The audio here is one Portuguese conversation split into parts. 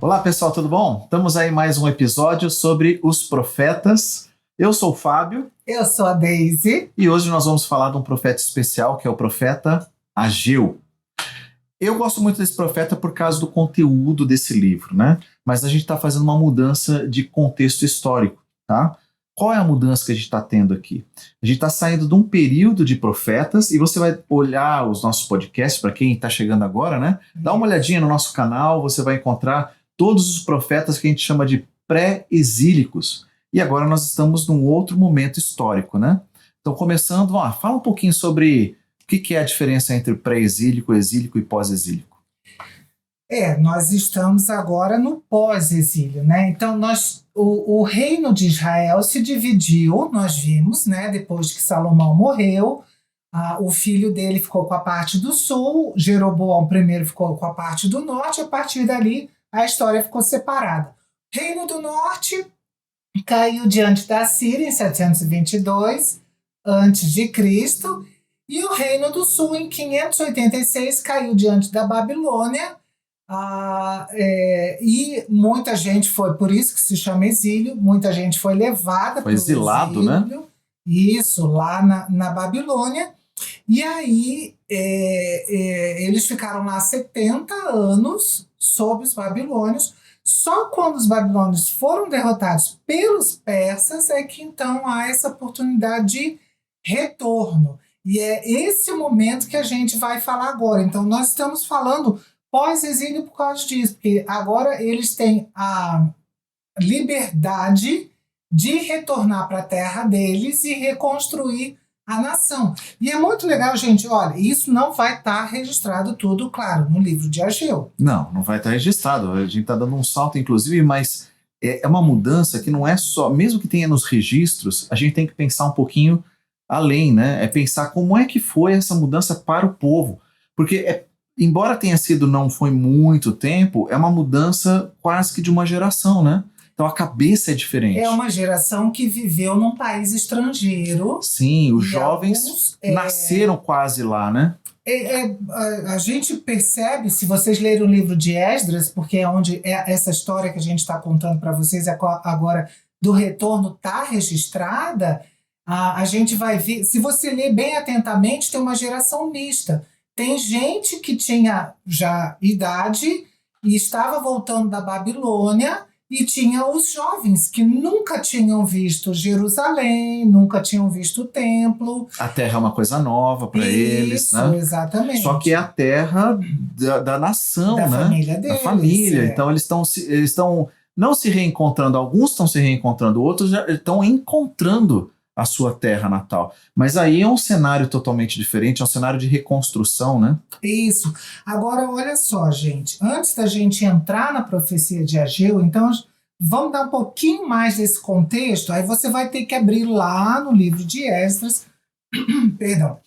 Olá pessoal, tudo bom? Estamos aí em mais um episódio sobre os profetas. Eu sou o Fábio. Eu sou a Deise. E hoje nós vamos falar de um profeta especial, que é o profeta Ageu. Eu gosto muito desse profeta por causa do conteúdo desse livro, né? Mas a gente está fazendo uma mudança de contexto histórico, tá? Qual é a mudança que a gente está tendo aqui? A gente está saindo de um período de profetas, e você vai olhar os nossos podcasts, para quem está chegando agora, né? Dá uma olhadinha no nosso canal, você vai encontrar todos os profetas que a gente chama de pré-exílicos. E agora nós estamos num outro momento histórico, né? Então, começando, fala um pouquinho sobre o que é a diferença entre pré-exílico, exílico e pós-exílico. Nós estamos agora no pós-exílio, né? Então, o reino de Israel se dividiu, nós vimos, né? Depois que Salomão morreu, o filho dele ficou com a parte do sul, Jeroboão I ficou com a parte do norte, a partir dali a história ficou separada. O reino do norte caiu diante da Síria em 722 a.C., e o reino do sul, em 586, caiu diante da Babilônia. E muita gente foi, por isso que se chama exílio, muita gente foi levada para o exilado, exílio, né? Isso, lá na Babilônia. E aí eles ficaram lá 70 anos sob os babilônios. Só quando os babilônios foram derrotados pelos persas é que então há essa oportunidade de retorno. E é esse momento que a gente vai falar agora. Então nós estamos falando pós-exílio por causa disso, porque agora eles têm a liberdade de retornar para a terra deles e reconstruir a nação. E é muito legal, gente, olha, isso não vai estar registrado tudo, claro, no livro de Ageu. Não vai estar registrado, a gente está dando um salto, inclusive, mas é uma mudança que não é só, mesmo que tenha nos registros, a gente tem que pensar um pouquinho além, né? É pensar como é que foi essa mudança para o povo, porque embora tenha sido não foi muito tempo, é uma mudança quase que de uma geração, né? Então a cabeça é diferente. É uma geração que viveu num país estrangeiro. Sim, os jovens nasceram quase lá, né? A gente percebe, se vocês lerem o livro de Esdras, porque é onde essa história que a gente está contando para vocês agora do retorno está registrada, a gente vai ver, se você ler bem atentamente, tem uma geração mista. Tem gente que tinha já idade e estava voltando da Babilônia, e tinha os jovens que nunca tinham visto Jerusalém, nunca tinham visto o templo. A terra é uma coisa nova para eles, né? Isso, exatamente. Só que é a terra da nação, da né? Família deles, da família. Então eles estão não se reencontrando, alguns estão se reencontrando, outros já estão encontrando a sua terra natal. Mas aí é um cenário totalmente diferente, é um cenário de reconstrução, né? Isso. Agora, olha só, gente. Antes da gente entrar na profecia de Ageu, então, vamos dar um pouquinho mais desse contexto. Aí você vai ter que abrir lá no livro de Esdras, perdão,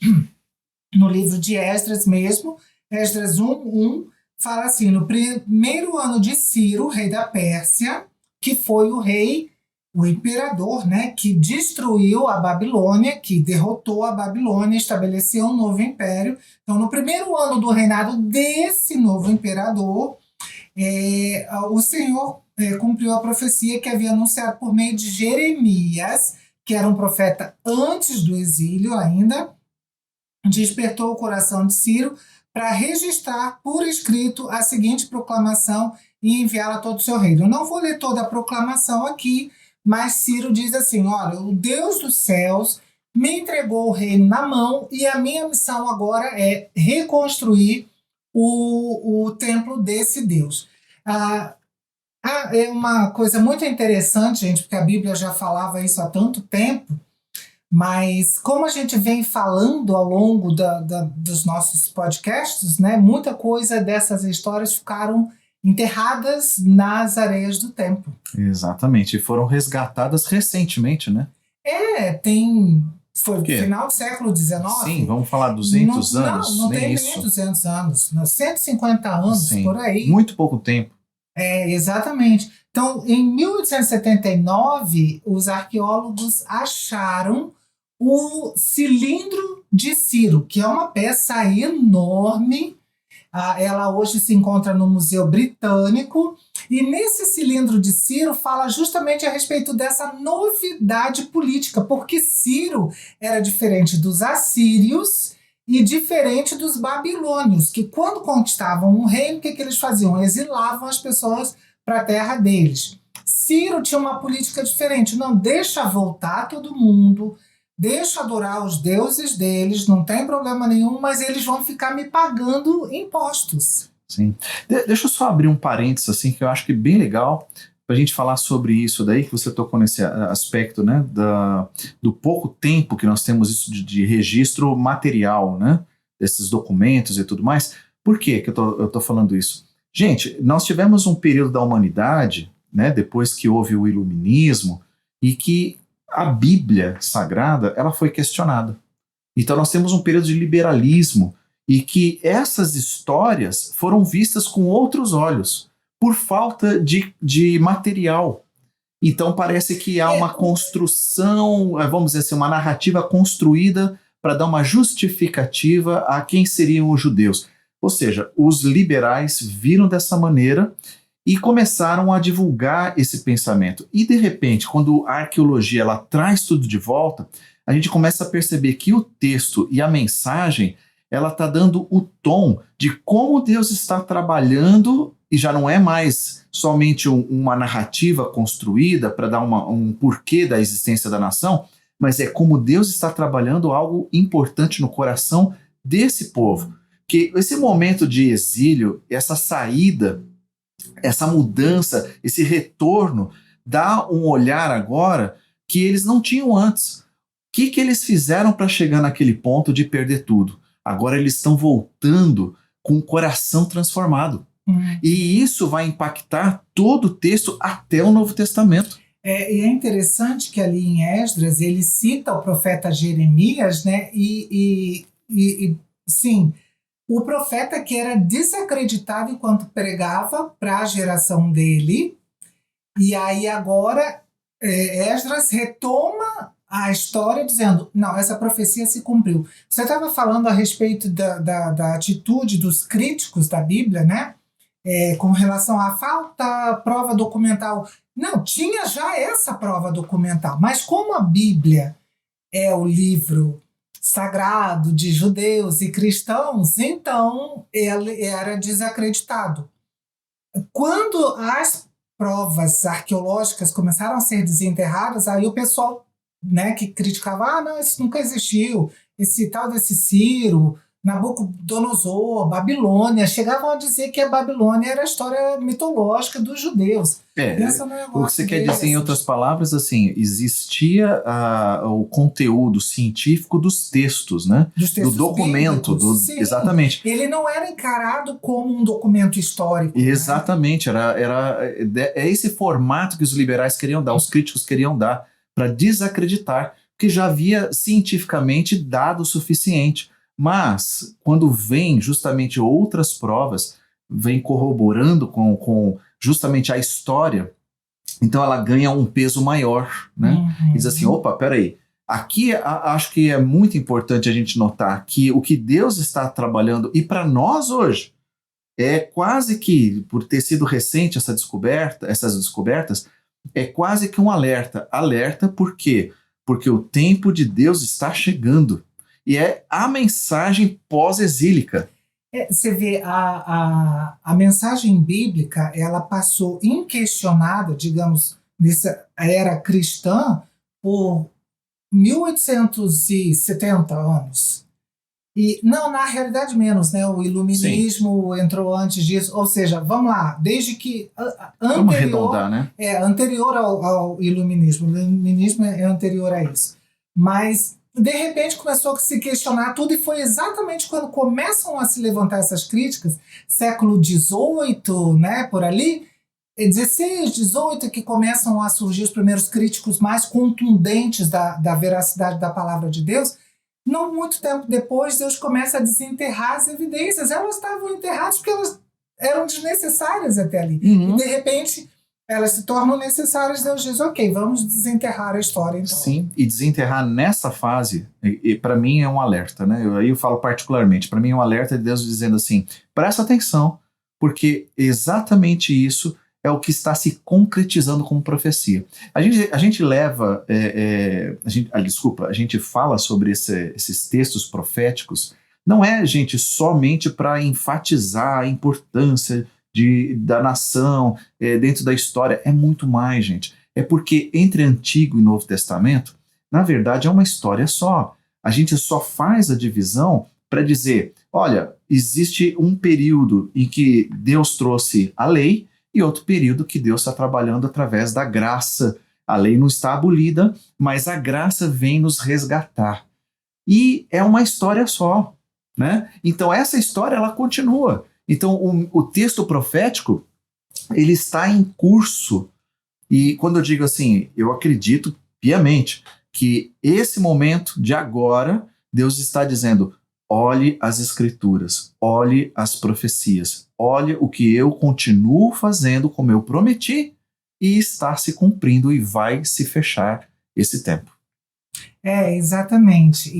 no livro de Esdras mesmo, Esdras 1:1, fala assim, no primeiro ano de Ciro, rei da Pérsia, que foi o imperador, né, que destruiu a Babilônia, que derrotou a Babilônia, estabeleceu um novo império. Então, no primeiro ano do reinado desse novo imperador, o Senhor cumpriu a profecia que havia anunciado por meio de Jeremias, que era um profeta antes do exílio ainda, despertou o coração de Ciro para registrar por escrito a seguinte proclamação e enviá-la a todo o seu reino. Eu não vou ler toda a proclamação aqui, mas Ciro diz assim, olha, o Deus dos céus me entregou o reino na mão e a minha missão agora é reconstruir o templo desse Deus. É uma coisa muito interessante, gente, porque a Bíblia já falava isso há tanto tempo, mas como a gente vem falando ao longo dos nossos podcasts, né, muita coisa dessas histórias ficaram enterradas nas areias do tempo. Exatamente, e foram resgatadas recentemente, né? Foi no final do século XIX. Sim, vamos falar 200 anos. Não nem tem isso. nem 200 anos, 150 anos, Sim, por aí. muito pouco tempo. Exatamente. Então, em 1879, os arqueólogos acharam o cilindro de Ciro, que é uma peça enorme. Ela hoje se encontra no Museu Britânico E nesse cilindro de Ciro fala justamente a respeito dessa novidade política, porque Ciro era diferente dos assírios e diferente dos babilônios, que quando conquistavam um reino, o que eles faziam? Exilavam as pessoas para a terra deles. Ciro tinha uma política diferente. Não, deixa voltar todo mundo, deixa adorar os deuses deles, não tem problema nenhum, mas eles vão ficar me pagando impostos. Sim. Deixa eu só abrir um parênteses, assim, que eu acho que é bem legal para a gente falar sobre isso daí, que você tocou nesse aspecto, né, do pouco tempo que nós temos isso de registro material, né, desses documentos e tudo mais. Por que eu tô falando isso? Gente, nós tivemos um período da humanidade, né, depois que houve o iluminismo, e que a Bíblia Sagrada, ela foi questionada. Então nós temos um período de liberalismo, e que essas histórias foram vistas com outros olhos, por falta de material. Então parece que há uma construção, vamos dizer assim, uma narrativa construída para dar uma justificativa a quem seriam os judeus. Ou seja, os liberais viram dessa maneira e começaram a divulgar esse pensamento. E de repente, quando a arqueologia ela traz tudo de volta, a gente começa a perceber que o texto e a mensagem ela está dando o tom de como Deus está trabalhando, e já não é mais somente uma narrativa construída para dar um porquê da existência da nação, mas é como Deus está trabalhando algo importante no coração desse povo. Que esse momento de exílio, essa saída, essa mudança, esse retorno, dá um olhar agora que eles não tinham antes. O que eles fizeram para chegar naquele ponto de perder tudo? Agora eles estão voltando com o coração transformado. E isso vai impactar todo o texto até o Novo Testamento. E é interessante que ali em Esdras ele cita o profeta Jeremias, né? Sim, o profeta que era desacreditado enquanto pregava para a geração dele. E aí agora Esdras retoma a história dizendo, não, essa profecia se cumpriu. Você estava falando a respeito da atitude dos críticos da Bíblia, né? Com relação à falta prova documental. Não, tinha já essa prova documental, mas como a Bíblia é o livro sagrado de judeus e cristãos, então ele era desacreditado. Quando as provas arqueológicas começaram a ser desenterradas, aí o pessoal, né, que criticava, não, isso nunca existiu, esse tal desse Ciro, Nabucodonosor, Babilônia, chegavam a dizer que a Babilônia era a história mitológica dos judeus. O que você quer dizer, em outras palavras, assim, existia o conteúdo científico dos textos, né? Dos textos do documento. Exatamente. Ele não era encarado como um documento histórico. Exatamente, né? É esse formato que os liberais queriam dar, os críticos queriam dar, para desacreditar, que já havia cientificamente dado o suficiente. Mas, quando vem justamente outras provas, vem corroborando com justamente a história, então ela ganha um peso maior, né? Diz assim, opa, peraí, aqui acho que é muito importante a gente notar que o que Deus está trabalhando, e para nós hoje, é quase que, por ter sido recente essas descobertas, é quase que um alerta. Alerta por quê? Porque o tempo de Deus está chegando. E é a mensagem pós-exílica. Você vê, a mensagem bíblica, ela passou inquestionada, digamos, nessa era cristã, por 1870 anos. E, não, na realidade menos, né? O iluminismo entrou antes disso. Ou seja, vamos lá, desde que... Vamos arredondar, né? Anterior ao iluminismo. O iluminismo é anterior a isso. Mas... de repente começou a se questionar tudo, e foi exatamente quando começam a se levantar essas críticas, século XVIII, né, por ali, 16, 18, que começam a surgir os primeiros críticos mais contundentes da veracidade da palavra de Deus. Não muito tempo depois, Deus começa a desenterrar as evidências. Elas estavam enterradas porque elas eram desnecessárias até ali. E de repente... elas se tornam necessárias, Deus diz, ok, vamos desenterrar a história então. Sim, e desenterrar nessa fase, para mim é um alerta, né? Aí eu falo particularmente, para mim é um alerta de Deus dizendo assim, presta atenção, porque exatamente isso é o que está se concretizando como profecia. A gente leva, a gente fala sobre esses textos proféticos, não é, gente, somente para enfatizar a importância da nação dentro da história, é muito mais, gente. É porque entre Antigo e Novo Testamento, na verdade, é uma história só. A gente só faz a divisão para dizer, olha, existe um período em que Deus trouxe a lei e outro período que Deus está trabalhando através da graça. A lei não está abolida, mas a graça vem nos resgatar. E é uma história só, né? Então essa história, ela continua. Então o texto profético, ele está em curso. E quando eu digo assim, eu acredito piamente que esse momento de agora, Deus está dizendo, olhe as escrituras, olhe as profecias, olhe o que eu continuo fazendo como eu prometi e está se cumprindo e vai se fechar esse tempo. Exatamente.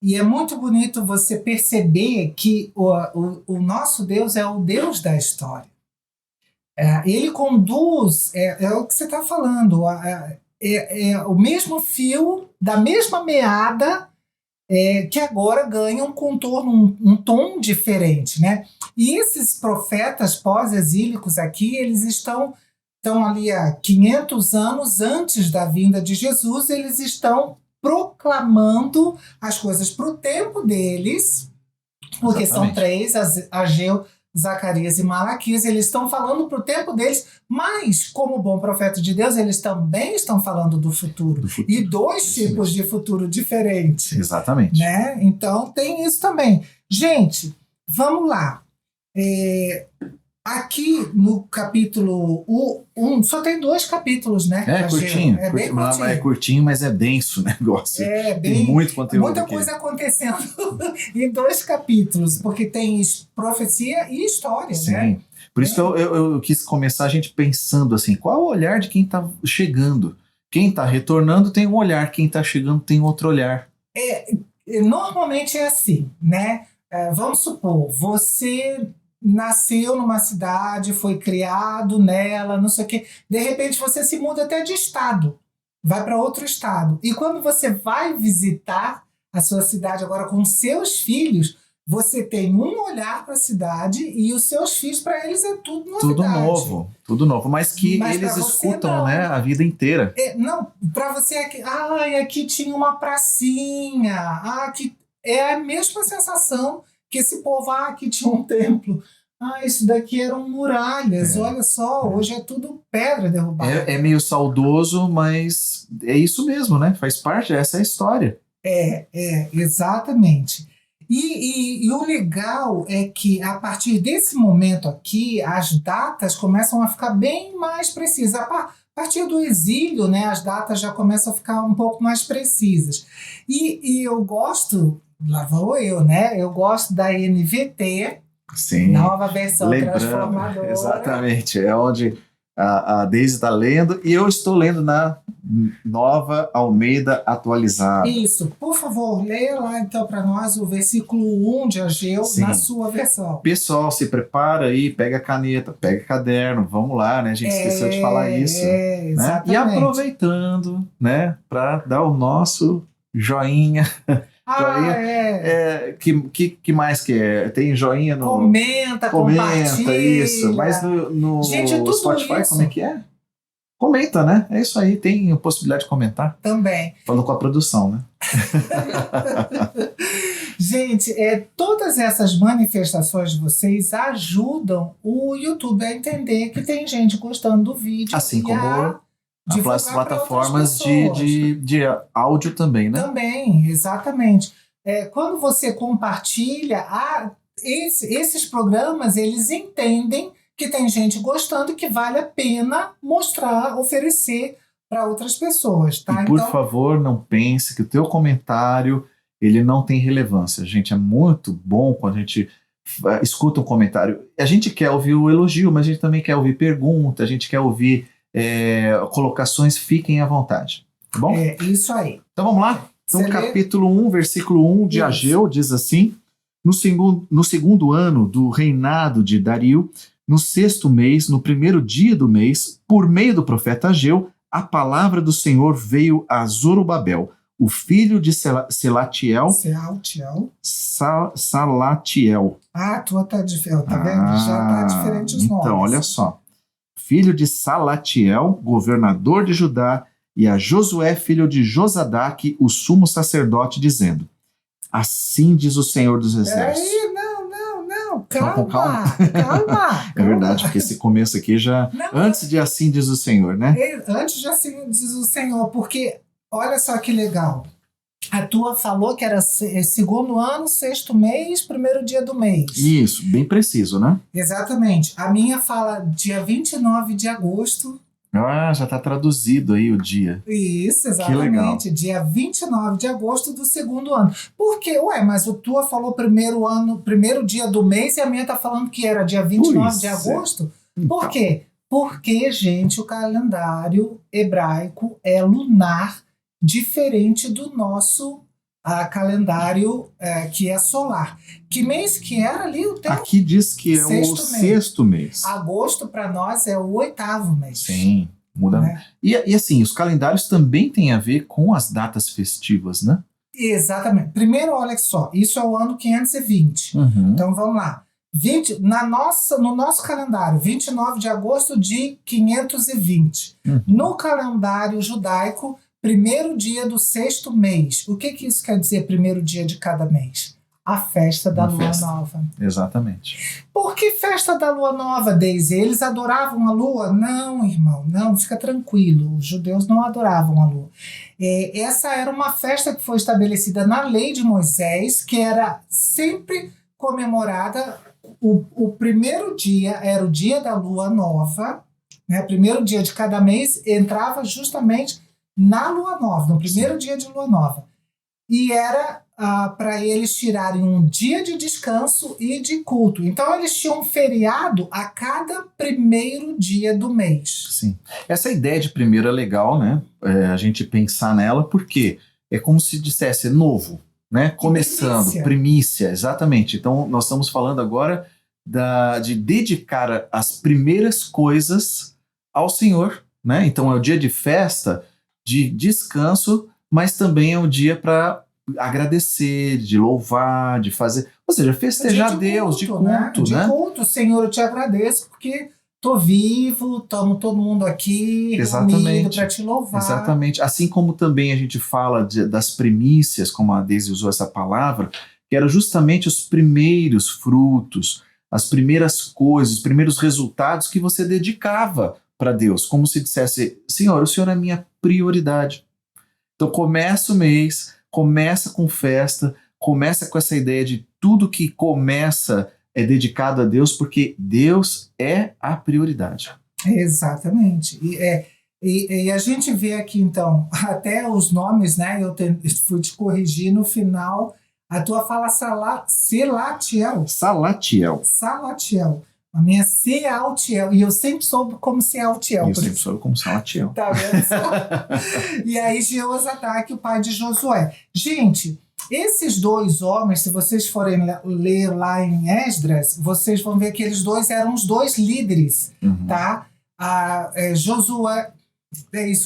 E é muito bonito você perceber que o nosso Deus é o Deus da história. Ele conduz, é o que você está falando, o mesmo fio, da mesma meada, que agora ganha um contorno, um tom diferente, né? E esses profetas pós-exílicos aqui, eles estão ali há 500 anos antes da vinda de Jesus, eles estão proclamando as coisas para o tempo deles, porque são 3, Ageu, Zacarias e Malaquias, eles estão falando para o tempo deles, mas, como bom profeta de Deus, eles também estão falando do futuro. E 2 tipos de futuro diferentes. Exatamente. Né? Então, tem isso também. Gente, vamos lá. Aqui no capítulo 1, só tem 2 capítulos, né? Curtinho. Bem curtinho. É curtinho, mas é denso o negócio. Tem muito conteúdo muita aqui. coisa acontecendo em 2 capítulos, porque tem profecia e história, Sim. né? Por isso que eu quis começar a gente pensando assim, qual é o olhar de quem está chegando? Quem está retornando tem um olhar, quem está chegando tem outro olhar. Normalmente é assim, né? Vamos supor, você nasceu numa cidade, foi criado nela, não sei o quê. De repente você se muda até de estado, vai para outro estado. E quando você vai visitar a sua cidade agora com seus filhos, você tem um olhar para a cidade e os seus filhos, para eles, é tudo novidade. Tudo novo, mas que eles escutam, né, a vida inteira. Não, para você aqui tinha uma pracinha, aqui é a mesma sensação que esse povo, aqui tinha um templo. Isso daqui eram muralhas, olha só, hoje é tudo pedra derrubada. É meio saudoso, mas é isso mesmo, né? Faz parte dessa história. Exatamente. E o legal é que, a partir desse momento aqui, as datas começam a ficar bem mais precisas. A partir do exílio, né, as datas já começam a ficar um pouco mais precisas. E eu gosto, lá vou eu, né? Eu gosto da NVT, sim, nova versão transformadora. Exatamente, é onde a Deise está lendo e eu estou lendo na Nova Almeida atualizada. Isso, por favor, leia lá então para nós o versículo 1 de Ageu, sim, na sua versão. Pessoal, se prepara aí, pega caneta, pega caderno, vamos lá, né? A gente esqueceu de falar isso. Né? E aproveitando, né, para dar o nosso joinha. Que mais que é? Tem joinha no... Comenta, compartilha. Isso. Mas no gente, tudo Spotify, isso. como é que é? Comenta, né? É isso aí, tem a possibilidade de comentar. Também. Falando com a produção, né? Gente, todas essas manifestações de vocês ajudam o YouTube a entender que tem gente gostando do vídeo. Assim como as plataformas de áudio também, né? Também, exatamente. Quando você compartilha, esses programas, eles entendem que tem gente gostando e que vale a pena mostrar, oferecer para outras pessoas. Tá? E por favor, não pense que o teu comentário ele não tem relevância. Gente, é muito bom quando a gente escuta um comentário. A gente quer ouvir o elogio, mas a gente também quer ouvir pergunta, a gente quer ouvir colocações, fiquem à vontade. Tá bom? Isso aí. Então vamos lá? Então, capítulo 1, versículo 1 de Ageu diz assim: no segundo ano do reinado de Dario, no 6º mês, no 1º dia do mês, por meio do profeta Ageu, a palavra do Senhor veio a Zorobabel, o filho de Salatiel. Salatiel. Ah, a tua tá diferente, tá vendo? Já tá diferente os nomes. Então, olha só. Filho de Salatiel, governador de Judá, e a Josué, filho de Josadaque, o sumo sacerdote, dizendo: assim diz o Senhor dos Exércitos. Aí, não, calma. É verdade, porque esse começo aqui já... Não, antes de assim diz o Senhor, né? Antes de assim diz o Senhor, porque olha só que legal. A tua falou que era 2º ano, 6º mês, 1º dia do mês. Isso, bem preciso, né? Exatamente. A minha fala dia 29 de agosto. Ah, já está traduzido aí o dia. Isso, exatamente. Que legal. Dia 29 de agosto do 2º ano. Por quê? Ué, mas o tua falou 1º dia do mês e a minha tá falando que era dia 29 de agosto? Por quê? Porque, gente, o calendário hebraico é lunar, diferente do nosso calendário que é solar. Que mês que era ali o teu? Aqui diz que é o 6º mês. Agosto para nós é o 8º mês. Sim, muda. Né? E assim, os calendários também têm a ver com as datas festivas, né? Exatamente. Primeiro, olha só, isso é o ano 520. Então vamos lá. No nosso calendário, 29 de agosto de 520. No calendário judaico, 1º dia do 6º mês. O que isso quer dizer, 1º dia de cada mês? A festa da lua nova. Exatamente. Por que festa da lua nova, Deise? Eles adoravam a lua? Não, irmão, não, fica tranquilo. Os judeus não adoravam a lua. Essa era uma festa que foi estabelecida na lei de Moisés, que era sempre comemorada. O 1º dia era o dia da lua nova, né? 1º dia de cada mês entrava justamente na lua nova, no 1º dia de lua nova. E era para eles tirarem um dia de descanso e de culto. Então eles tinham um feriado a cada 1º dia do mês. Sim. Essa ideia de 1º é legal, né? A gente pensar nela, porque é como se dissesse novo, né? Começando, primícia, exatamente. Então nós estamos falando agora de dedicar as primeiras coisas ao Senhor, né? Então é o dia de festa, de descanso, mas também é um dia para agradecer, de louvar, de fazer, ou seja, festejar Deus, de culto, né? De culto, Senhor, eu te agradeço porque tô vivo, estamos todo mundo aqui reunido para te louvar. Exatamente, assim como também a gente fala das primícias, como a Deise usou essa palavra, que eram justamente os primeiros frutos, as primeiras coisas, os primeiros resultados que você dedicava para Deus, como se dissesse: Senhor, o Senhor é a minha prioridade. Então começa o mês, começa com festa, começa com essa ideia de tudo que começa é dedicado a Deus, porque Deus é a prioridade. Exatamente. E a gente vê aqui, então, até os nomes, né? Eu fui te corrigir no final. A tua fala Salatiel. A minha é Sealtiel. E eu sempre soube como Sealtiel. Eu sempre soube como Salatiel. Tá vendo só? E aí Jeozadaque, o pai de Josué. Gente, esses dois homens, se vocês forem ler lá em Esdras, vocês vão ver que eles dois eram os dois líderes, tá? Josué,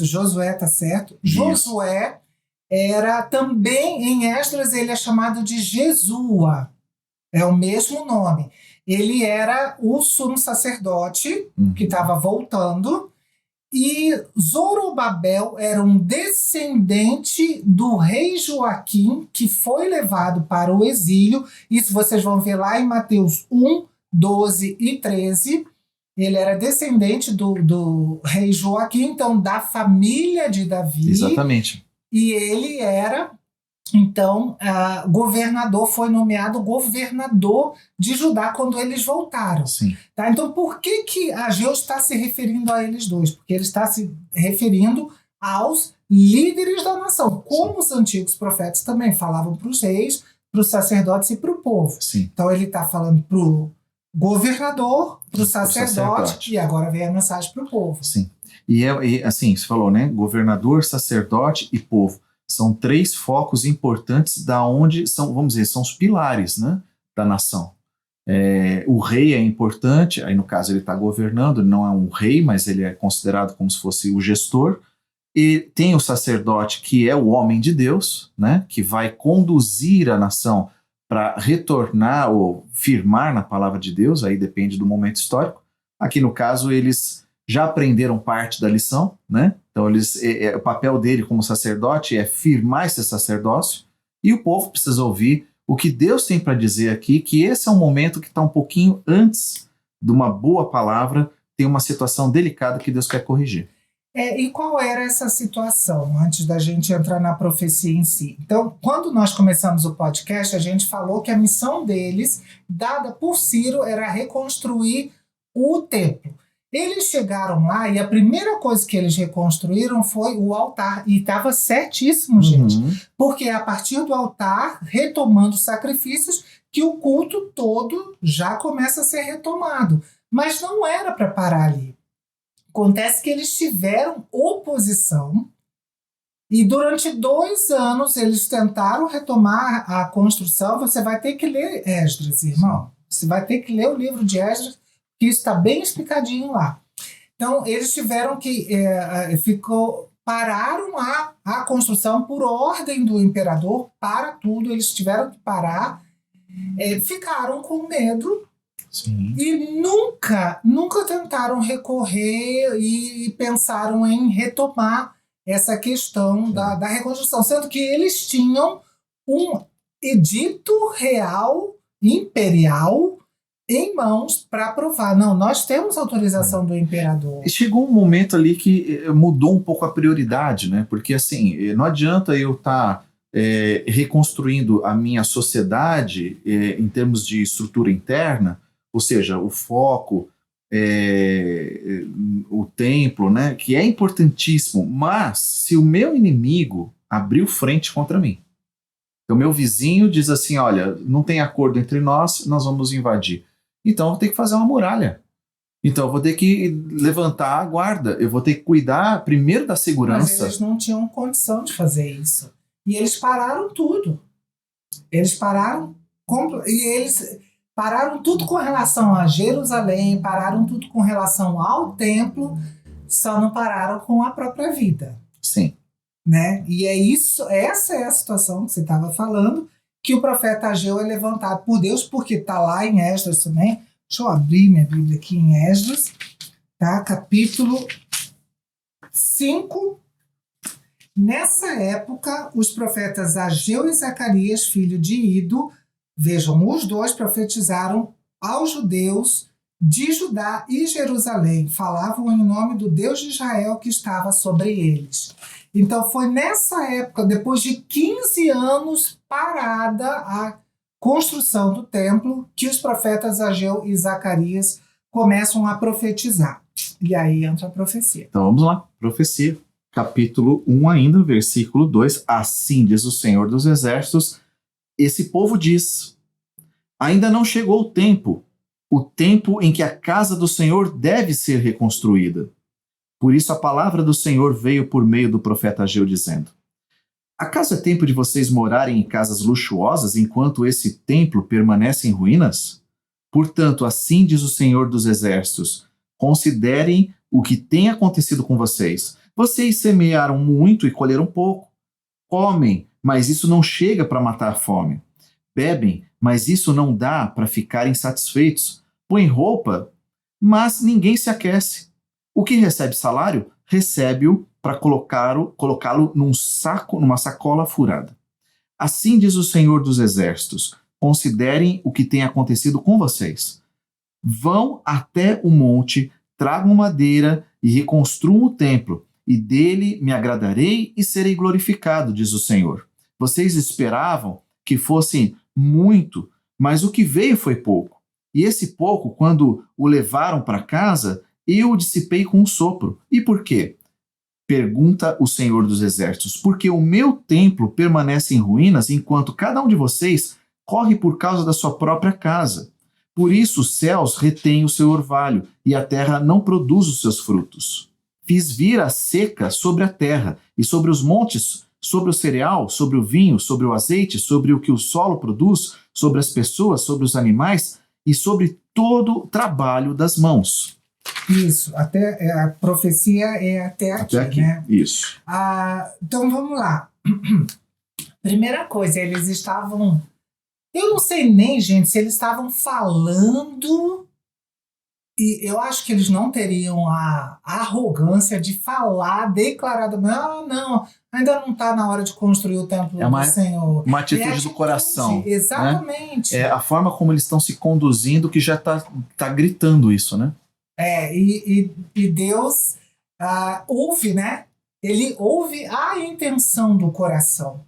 Josué, tá certo? Isso. Josué era também, em Esdras, ele é chamado de Jesua. É o mesmo nome. Ele era o sumo sacerdote que estava voltando, e Zorobabel era um descendente do rei Joaquim, que foi levado para o exílio. Isso vocês vão ver lá em Mateus 1, 12 e 13. Ele era descendente do rei Joaquim, então da família de Davi. Exatamente. E ele era... Então, governador, foi nomeado governador de Judá quando eles voltaram. Sim. Tá? Então, por que Ageu está se referindo a eles dois? Porque ele está se referindo aos líderes da nação, como os antigos profetas também falavam para os reis, para os sacerdotes e para o povo. Sim. Então, ele está falando para o governador, para o sacerdote, e agora vem a mensagem para o povo. Sim. E assim, você falou, né? Governador, sacerdote e povo. São 3 focos importantes da onde são, vamos dizer, são os pilares, né, da nação. O rei é importante, aí no caso ele está governando, ele não é um rei, mas ele é considerado como se fosse o gestor. E tem o sacerdote, que é o homem de Deus, né, que vai conduzir a nação para retornar ou firmar na palavra de Deus, aí depende do momento histórico. Aqui no caso eles já aprenderam parte da lição, né? Então o papel dele como sacerdote é firmar esse sacerdócio, e o povo precisa ouvir o que Deus tem para dizer aqui, que esse é um momento que está um pouquinho antes de uma boa palavra, tem uma situação delicada que Deus quer corrigir. E qual era essa situação, antes da gente entrar na profecia em si? Então, quando nós começamos o podcast, a gente falou que a missão deles, dada por Ciro, era reconstruir o templo. Eles chegaram lá e a primeira coisa que eles reconstruíram foi o altar. E estava certíssimo, gente. Porque é a partir do altar, retomando os sacrifícios, que o culto todo já começa a ser retomado. Mas não era para parar ali. Acontece que eles tiveram oposição e durante 2 anos eles tentaram retomar a construção. Você vai ter que ler Esdras, irmão. Você vai ter que ler o livro de Esdras, que isso está bem explicadinho lá. Então, eles tiveram que... pararam a construção por ordem do imperador, para tudo, eles tiveram que parar, ficaram com medo. Sim. E nunca tentaram recorrer e pensaram em retomar essa questão da reconstrução, sendo que eles tinham um edito real, imperial, em mãos para aprovar. Não, nós temos autorização do imperador. E chegou um momento ali que mudou um pouco a prioridade, né? Porque assim, não adianta eu estar reconstruindo a minha sociedade em termos de estrutura interna, ou seja, o foco, o templo, né, que é importantíssimo, mas se o meu inimigo abriu frente contra mim, então meu vizinho diz assim, olha, não tem acordo entre nós, nós vamos invadir. Então eu vou ter que fazer uma muralha. Então eu vou ter que levantar a guarda, eu vou ter que cuidar primeiro da segurança. Mas eles não tinham condição de fazer isso. E eles pararam tudo. Eles pararam tudo com relação a Jerusalém, pararam tudo com relação ao templo, só não pararam com a própria vida. Sim. Né? E essa é a situação que você estava falando, que o profeta Ageu é levantado por Deus, porque está lá em Esdras também. Deixa eu abrir minha Bíblia aqui em Esdras, tá? Capítulo 5. Nessa época, os profetas Ageu e Zacarias, filho de Ido, vejam, os dois profetizaram aos judeus de Judá e Jerusalém. Falavam em nome do Deus de Israel que estava sobre eles. Então foi nessa época, depois de 15 anos parada a construção do templo, que os profetas Ageu e Zacarias começam a profetizar. E aí entra a profecia. Então vamos lá, profecia. Capítulo 1 ainda, versículo 2. Assim diz o Senhor dos Exércitos, esse povo diz, ainda não chegou o tempo em que a casa do Senhor deve ser reconstruída. Por isso a palavra do Senhor veio por meio do profeta Ageu, dizendo, acaso é tempo de vocês morarem em casas luxuosas enquanto esse templo permanece em ruínas? Portanto, assim diz o Senhor dos Exércitos, considerem o que tem acontecido com vocês. Vocês semearam muito e colheram pouco. Comem, mas isso não chega para matar a fome. Bebem, mas isso não dá para ficarem satisfeitos. Põem roupa, mas ninguém se aquece. O que recebe salário, recebe-o para colocá-lo numa sacola furada. Assim diz o Senhor dos Exércitos, considerem o que tem acontecido com vocês. Vão até o monte, tragam madeira e reconstruam o templo, e dele me agradarei e serei glorificado, diz o Senhor. Vocês esperavam que fosse muito, mas o que veio foi pouco. E esse pouco, quando o levaram para casa, eu o dissipei com um sopro. E por quê? Pergunta o Senhor dos Exércitos. Porque o meu templo permanece em ruínas, enquanto cada um de vocês corre por causa da sua própria casa. Por isso os céus retêm o seu orvalho, e a terra não produz os seus frutos. Fiz vir a seca sobre a terra, e sobre os montes, sobre o cereal, sobre o vinho, sobre o azeite, sobre o que o solo produz, sobre as pessoas, sobre os animais, e sobre todo o trabalho das mãos. Isso, até a profecia é até aqui, né? Isso. Então vamos lá. Primeira coisa, eles estavam... Eu não sei nem, gente, se eles estavam falando... E eu acho que eles não teriam a arrogância de falar declaradamente, não, ainda não está na hora de construir o templo do Senhor. Uma atitude do coração. Exatamente. Né? É a forma como eles estão se conduzindo que já tá gritando isso, né? E Deus ouve, né? Ele ouve a intenção do coração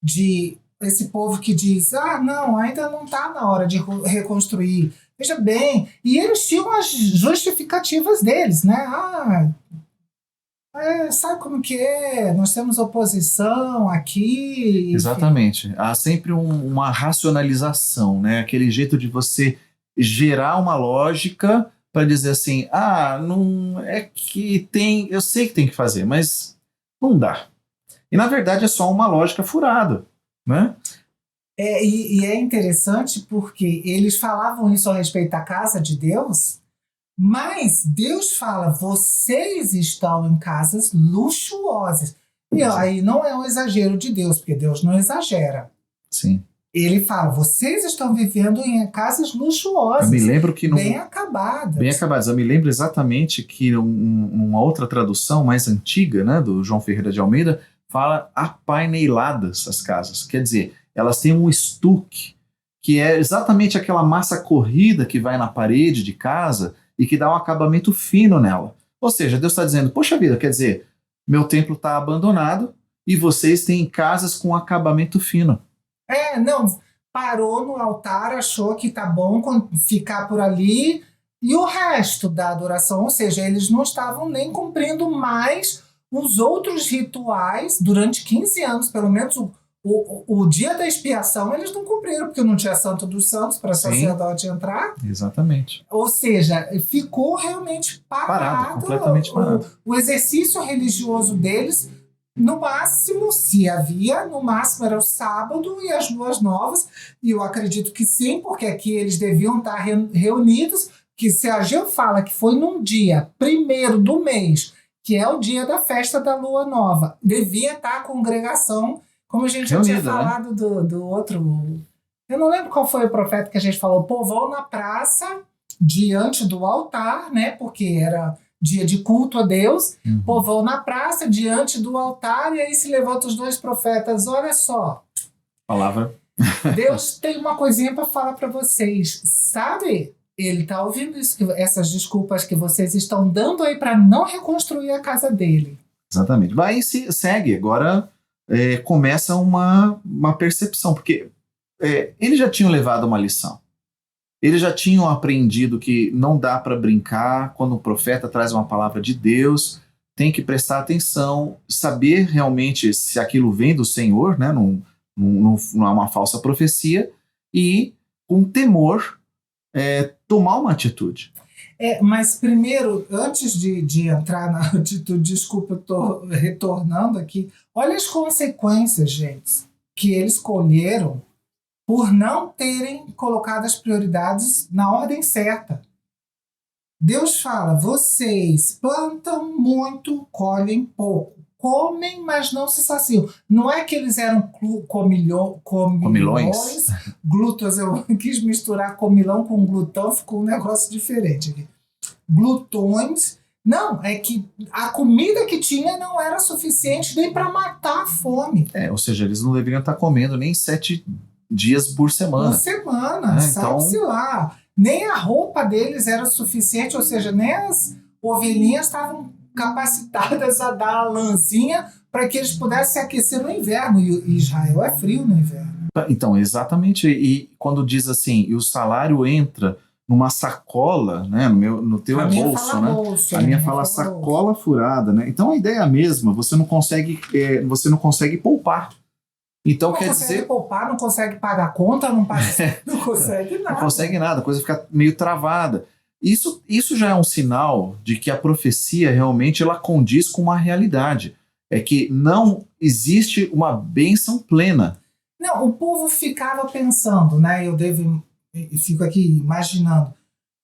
de esse povo que diz, não, ainda não está na hora de reconstruir. Veja bem, e eles tinham as justificativas deles, né? Sabe como que é? Nós temos oposição aqui. Exatamente. Há sempre uma racionalização, né? Aquele jeito de você gerar uma lógica para dizer assim, não é que tem, eu sei que tem que fazer, mas não dá. E na verdade é só uma lógica furada, né? E é interessante porque eles falavam isso a respeito da casa de Deus, mas Deus fala, vocês estão em casas luxuosas. E aí não é um exagero de Deus, porque Deus não exagera. Sim. Ele fala, vocês estão vivendo em casas luxuosas. Eu me lembro que bem acabadas. Bem acabadas. Eu me lembro exatamente que uma outra tradução mais antiga, né, do João Ferreira de Almeida, fala apaineladas as casas. Quer dizer, elas têm um estuque, que é exatamente aquela massa corrida que vai na parede de casa e que dá um acabamento fino nela. Ou seja, Deus está dizendo, poxa vida, quer dizer, meu templo está abandonado e vocês têm casas com acabamento fino. Não, parou no altar, achou que tá bom ficar por ali, e o resto da adoração, ou seja, eles não estavam nem cumprindo mais os outros rituais durante 15 anos, pelo menos o dia da expiação eles não cumpriram, porque não tinha Santo dos Santos para sacerdote entrar. Exatamente. Ou seja, ficou realmente parado completamente parado. O exercício religioso deles, no máximo, se havia, no máximo era o sábado e as luas novas, e eu acredito que sim, porque aqui eles deviam estar reunidos, que se a Ageu fala que foi num dia 1º do mês, que é o dia da festa da lua nova, devia estar a congregação, como a gente já tinha falado, né? do outro... Eu não lembro qual foi o profeta que a gente falou, povão na praça, diante do altar, né? Porque era dia de culto a Deus, povão na praça, diante do altar, e aí se levantam os 2 profetas, olha só. Palavra. Deus tem uma coisinha para falar para vocês, sabe? Ele está ouvindo isso, essas desculpas que vocês estão dando aí para não reconstruir a casa dele. Exatamente. Vai se segue, agora começa uma percepção, porque eles já tinham levado uma lição. Eles já tinham aprendido que não dá para brincar quando o profeta traz uma palavra de Deus, tem que prestar atenção, saber realmente se aquilo vem do Senhor, né, não é uma falsa profecia, e com temor tomar uma atitude. Mas primeiro, antes de entrar na atitude, desculpa, eu estou retornando aqui, olha as consequências, gente, que eles colheram por não terem colocado as prioridades na ordem certa. Deus fala, vocês plantam muito, colhem pouco. Comem, mas não se saciam. Não é que eles eram comilões, glúteos, eu quis misturar comilão com glutão, ficou um negócio diferente aqui. Glutões. Não, é que a comida que tinha não era suficiente nem para matar a fome. Ou seja, eles não deveriam estar comendo nem 7 dias por semana. Por semana, sabe-se lá. Nem a roupa deles era suficiente, ou seja, nem as ovelhinhas estavam capacitadas a dar a lãzinha para que eles pudessem se aquecer no inverno. E Israel é frio no inverno. Então, exatamente. E quando diz assim, e o salário entra numa sacola, né? No teu bolso, né? Bolso, a minha fala sacola furada, né? Então a ideia é a mesma, você não consegue poupar. Então, não quer consegue dizer, poupar, não consegue pagar conta, não consegue nada. Não consegue nada, a coisa fica meio travada. Isso já é um sinal de que a profecia realmente ela condiz com uma realidade. É que não existe uma bênção plena. Não, o povo ficava pensando, né? Eu devo e fico aqui imaginando,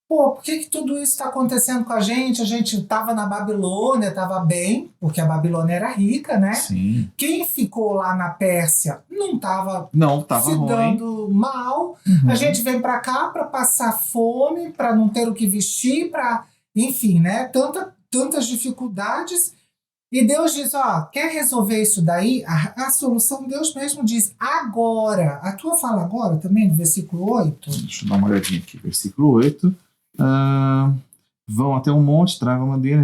pô, por que tudo isso está acontecendo com a gente? A gente estava na Babilônia, estava bem, porque a Babilônia era rica, né? Sim. Quem ficou lá na Pérsia não estava se ruim. dando mal. A gente vem para cá para passar fome, para não ter o que vestir, para, enfim, né? Tantas dificuldades. E Deus diz, ó, quer resolver isso daí? A solução, Deus mesmo diz, agora. A tua fala agora também, no versículo 8? Deixa eu dar uma olhadinha aqui. Versículo 8. Vão até um monte, tragam madeira.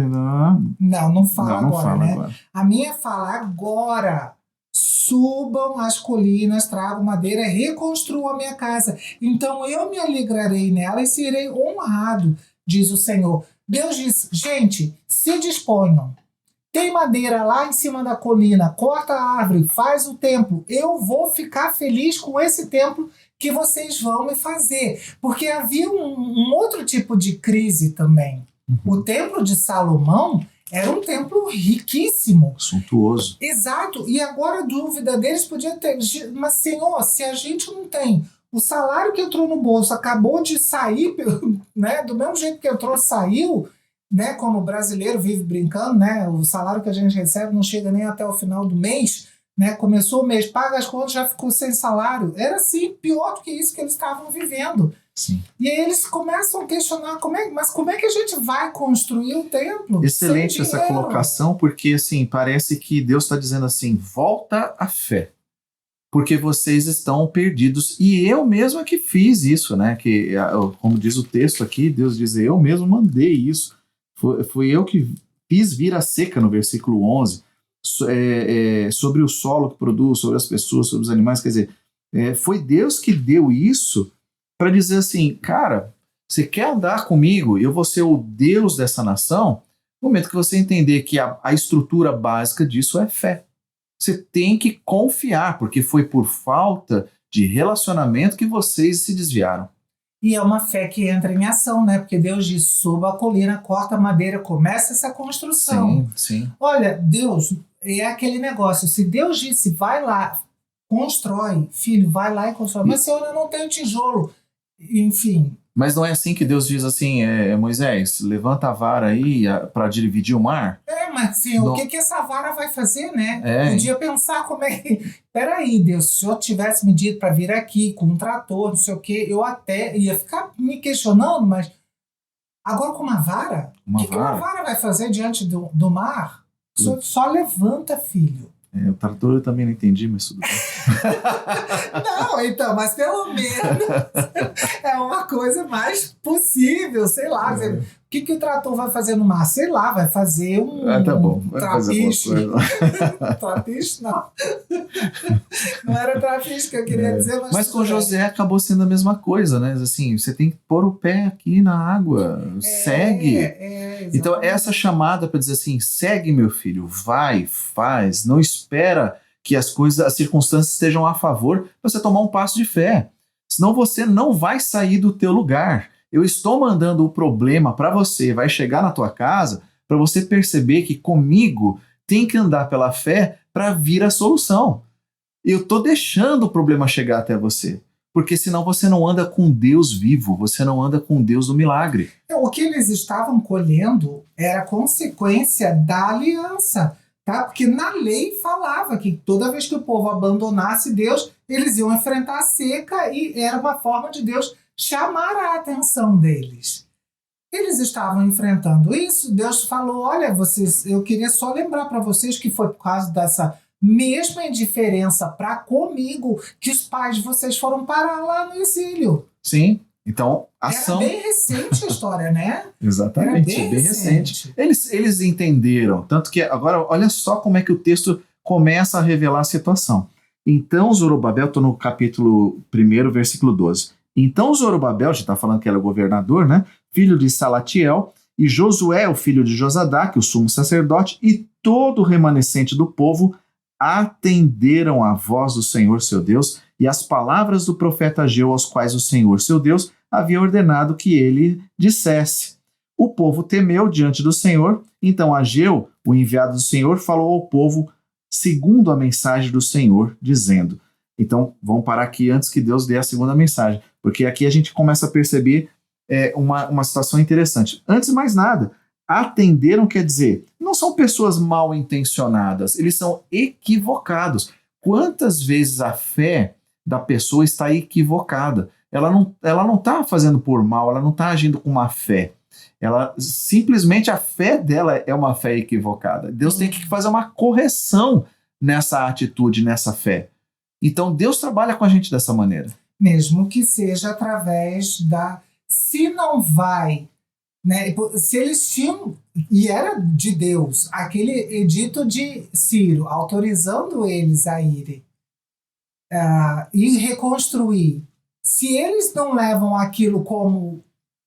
Não fala não agora, fala né? agora. A minha fala agora. Subam as colinas, tragam madeira, reconstruam a minha casa. Então eu me alegrarei nela e serei honrado, diz o Senhor. Deus diz, gente, se disponham. Tem madeira lá em cima da colina, corta a árvore, faz o templo. Eu vou ficar feliz com esse templo que vocês vão me fazer. Porque havia um outro tipo de crise também. O templo de Salomão era um templo riquíssimo. Suntuoso. Exato. E agora a dúvida deles podia ter, mas Senhor, se a gente não tem o salário que entrou no bolso, acabou de sair, né, do mesmo jeito que entrou, saiu, né, como o brasileiro vive brincando, né, o salário que a gente recebe não chega nem até o final do mês, né, começou o mês, paga as contas, já ficou sem salário. Era assim, pior do que isso que eles estavam vivendo. Sim. E aí eles começam a questionar, mas como é que a gente vai construir o templo? Excelente essa colocação, porque assim, parece que Deus está dizendo assim, volta à fé, porque vocês estão perdidos, e eu mesmo é que fiz isso, né, que, como diz o texto aqui, Deus diz, eu mesmo mandei isso, foi eu que fiz vir a seca no versículo 11, sobre o solo que produz, sobre as pessoas, sobre os animais, quer dizer, foi Deus que deu isso para dizer assim, cara, você quer andar comigo, eu vou ser o Deus dessa nação, no momento que você entender que a estrutura básica disso é fé. Você tem que confiar, porque foi por falta de relacionamento que vocês se desviaram. E é uma fé que entra em ação, né? Porque Deus diz, suba a colina, corta a madeira, começa essa construção. Sim. Olha, Deus, é aquele negócio, se Deus disse, vai lá, constrói, filho, vai lá e constrói. Mas Senhor, eu não tenho tijolo. Enfim. Mas não é assim que Deus diz assim, Moisés, levanta a vara aí para dividir o mar? Mas Senhor, o que essa vara vai fazer, né? É. Podia pensar como é que... Peraí, Deus, se o Senhor tivesse me dito para vir aqui com um trator, não sei o quê, eu até ia ficar me questionando, mas agora com uma vara? O que uma vara vai fazer diante do mar? Só levanta, filho. O trator eu também não entendi, mas tudo bem. Não, então, mas pelo menos é uma coisa mais possível, sei lá. O que o trator vai fazer no mar? Sei lá, vai fazer tá bom. Trapiche. Trapiche, não. Não era trapiche que eu queria dizer, mas com José acabou sendo a mesma coisa, né? Assim, você tem que pôr o pé aqui na água, segue. Então, essa chamada para dizer assim, segue meu filho, vai, faz, não espera que as circunstâncias estejam a favor para você tomar um passo de fé. Senão você não vai sair do teu lugar. Eu estou mandando o problema para você, vai chegar na tua casa para você perceber que comigo tem que andar pela fé para vir a solução. Eu estou deixando o problema chegar até você, porque senão você não anda com Deus vivo, você não anda com Deus do milagre. O que eles estavam colhendo era consequência da aliança, tá? Porque na lei falava que toda vez que o povo abandonasse Deus, eles iam enfrentar a seca e era uma forma de Deus chamar a atenção deles. Eles estavam enfrentando isso, Deus falou, olha, eu queria só lembrar para vocês que foi por causa dessa mesma indiferença para comigo que os pais de vocês foram parar lá no exílio. Sim, então ação... Era bem recente a história, né? Exatamente, era bem recente. Eles entenderam, tanto que agora olha só como é que o texto começa a revelar a situação. Então Zorobabel, estou no capítulo 1, versículo 12. Então Zorobabel, a gente está falando que era o governador, né? Filho de Salatiel, e Josué, o filho de Josadaque, o sumo sacerdote, e todo o remanescente do povo atenderam à voz do Senhor seu Deus e às palavras do profeta Ageu, aos quais o Senhor seu Deus havia ordenado que ele dissesse. O povo temeu diante do Senhor, então Ageu, o enviado do Senhor, falou ao povo segundo a mensagem do Senhor, dizendo: Então, vamos parar aqui antes que Deus dê a segunda mensagem, porque aqui a gente começa a perceber uma situação interessante. Antes de mais nada, atenderam quer dizer, não são pessoas mal intencionadas, eles são equivocados. Quantas vezes a fé da pessoa está equivocada? Ela não está fazendo por mal, ela não está agindo com má fé. Ela simplesmente a fé dela é uma fé equivocada. Deus tem que fazer uma correção nessa atitude, nessa fé. Então Deus trabalha com a gente dessa maneira. Mesmo que seja através da... Se não vai, né? Se eles tinham, e era de Deus, aquele edito de Ciro, autorizando eles a irem e reconstruir. Se eles não levam aquilo como,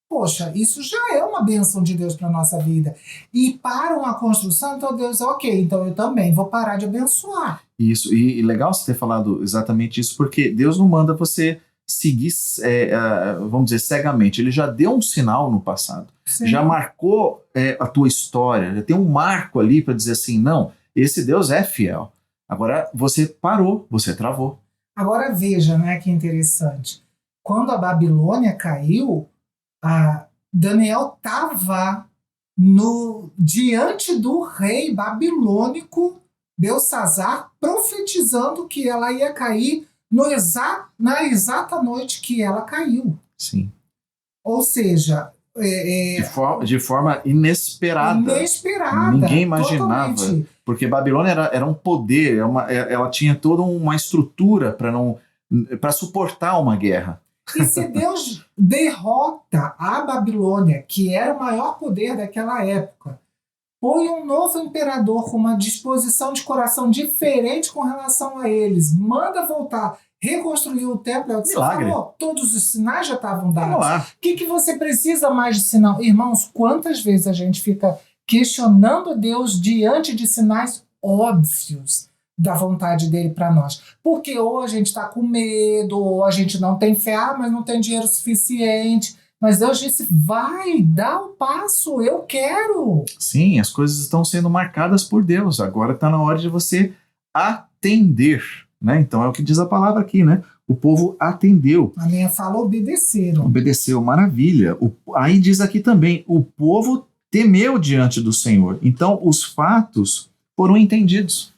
poxa, isso já é uma bênção de Deus para a nossa vida, e param a construção, então Deus, ok, então eu também vou parar de abençoar. Isso, e legal você ter falado exatamente isso, porque Deus não manda você seguir, vamos dizer, cegamente. Ele já deu um sinal no passado, sim, já marcou a tua história, já tem um marco ali para dizer assim, não, esse Deus é fiel. Agora você parou, você travou. Agora veja, né, que interessante. Quando a Babilônia caiu, Daniel estava diante do rei babilônico Belsazar, profetizando que ela ia cair na exata noite que ela caiu. Sim. Ou seja... de forma inesperada. Inesperada. Ninguém imaginava. Totalmente. Porque Babilônia era um poder, ela tinha toda uma estrutura para suportar uma guerra. E se Deus derrota a Babilônia, que era o maior poder daquela época, põe um novo imperador com uma disposição de coração diferente com relação a eles, manda voltar, reconstruir o templo, é o que você falou, todos os sinais já estavam dados. O que você precisa mais de sinal? Irmãos, quantas vezes a gente fica questionando Deus diante de sinais óbvios da vontade dele para nós? Porque ou a gente está com medo, ou a gente não tem fé, mas não tem dinheiro suficiente. Mas Deus disse, vai, dá o passo, eu quero. Sim, as coisas estão sendo marcadas por Deus. Agora está na hora de você atender, né? Então é o que diz a palavra aqui, né? O povo atendeu. A minha fala, obedeceram. Obedeceu, maravilha. Aí diz aqui também, o povo temeu diante do Senhor. Então os fatos foram entendidos,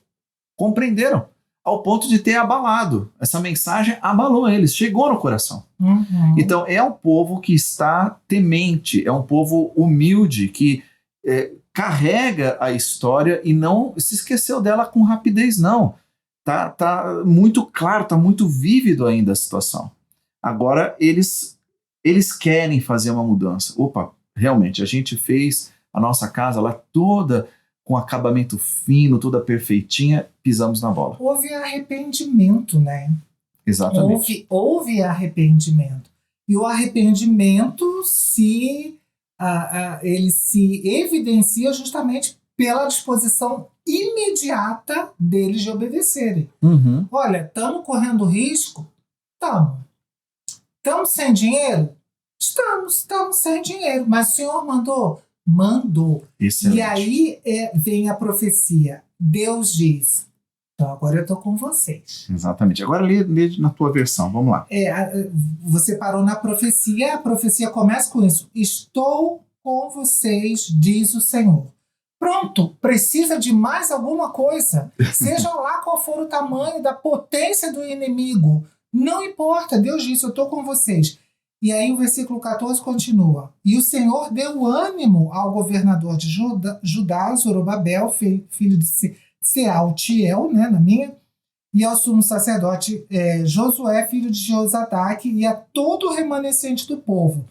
compreenderam, ao ponto de ter abalado. Essa mensagem abalou eles, chegou no coração. Uhum. Então é um povo que está temente, é um povo humilde, que carrega a história e não se esqueceu dela com rapidez, não. Tá muito claro, tá muito vívido ainda a situação. Agora eles querem fazer uma mudança. Opa, realmente, a gente fez a nossa casa lá toda com acabamento fino, toda perfeitinha, pisamos na bola. Houve arrependimento, né? Exatamente. Houve arrependimento. E o arrependimento ele se evidencia justamente pela disposição imediata deles de obedecerem. Uhum. Olha, estamos correndo risco? Estamos. Estamos sem dinheiro? Estamos sem dinheiro. Mas o Senhor mandou? Mandou. Excelente. E aí vem a profecia. Deus diz, então agora eu estou com vocês. Exatamente. Agora lê na tua versão, vamos lá. Você parou na profecia, a profecia começa com isso. Estou com vocês, diz o Senhor. Pronto, precisa de mais alguma coisa. Seja lá qual for o tamanho da potência do inimigo. Não importa, Deus disse, eu estou com vocês. E aí o versículo 14 continua. E o Senhor deu ânimo ao governador de Judá, Zorobabel, filho de Sealtiel, né, na minha, e ao sumo sacerdote Josué, filho de Josadaque, e a todo o remanescente do povo.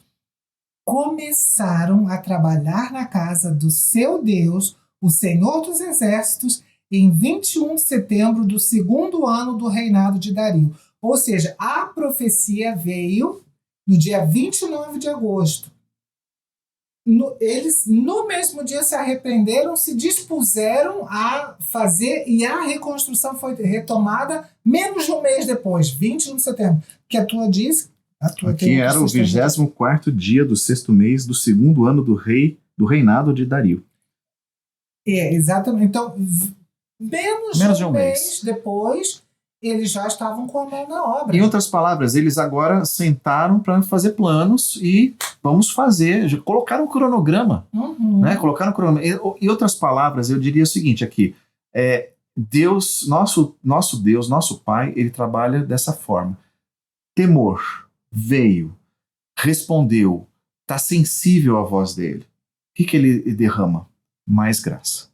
Começaram a trabalhar na casa do seu Deus, o Senhor dos Exércitos, em 21 de setembro do 2º ano do reinado de Dario. Ou seja, a profecia veio no dia 29 de agosto. Eles, no mesmo dia, se arrependeram, se dispuseram a fazer, e a reconstrução foi retomada menos de um mês depois, 21 de setembro. Que a tua diz... Aqui era o 24º dia do 6º mês do 2º ano do reinado de Dario. Exatamente. Então, menos de um mês depois, eles já estavam com a mão na obra. Em outras palavras, eles agora sentaram para fazer planos e vamos fazer. Colocaram um cronograma. Né? Colocaram um cronograma. Em outras palavras, eu diria o seguinte aqui. Deus, nosso Deus, nosso Pai, ele trabalha dessa forma. Temor, veio, respondeu, está sensível à voz dele. O que ele derrama? Mais graça.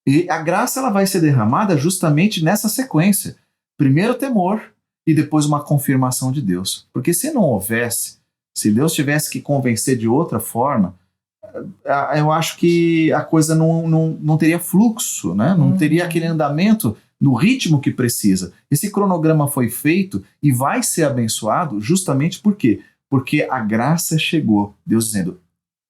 E a graça ela vai ser derramada justamente nessa sequência. Primeiro temor e depois uma confirmação de Deus. Porque se não houvesse, se Deus tivesse que convencer de outra forma, eu acho que a coisa não teria fluxo, né? Não teria aquele andamento no ritmo que precisa. Esse cronograma foi feito e vai ser abençoado justamente por quê? Porque a graça chegou. Deus dizendo,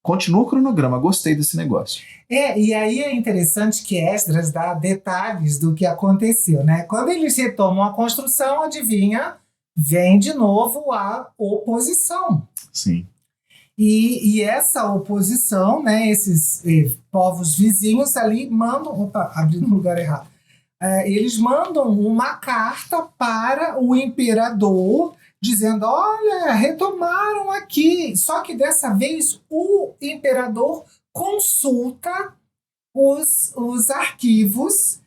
continua o cronograma, gostei desse negócio. E aí é interessante que Esdras dá detalhes do que aconteceu, né? Quando eles retomam a construção, adivinha, vem de novo a oposição. Sim. E essa oposição, né, esses povos vizinhos ali mandam... Opa, abri no lugar errado. Eles mandam uma carta para o imperador dizendo, olha, retomaram aqui. Só que dessa vez o imperador consulta os arquivos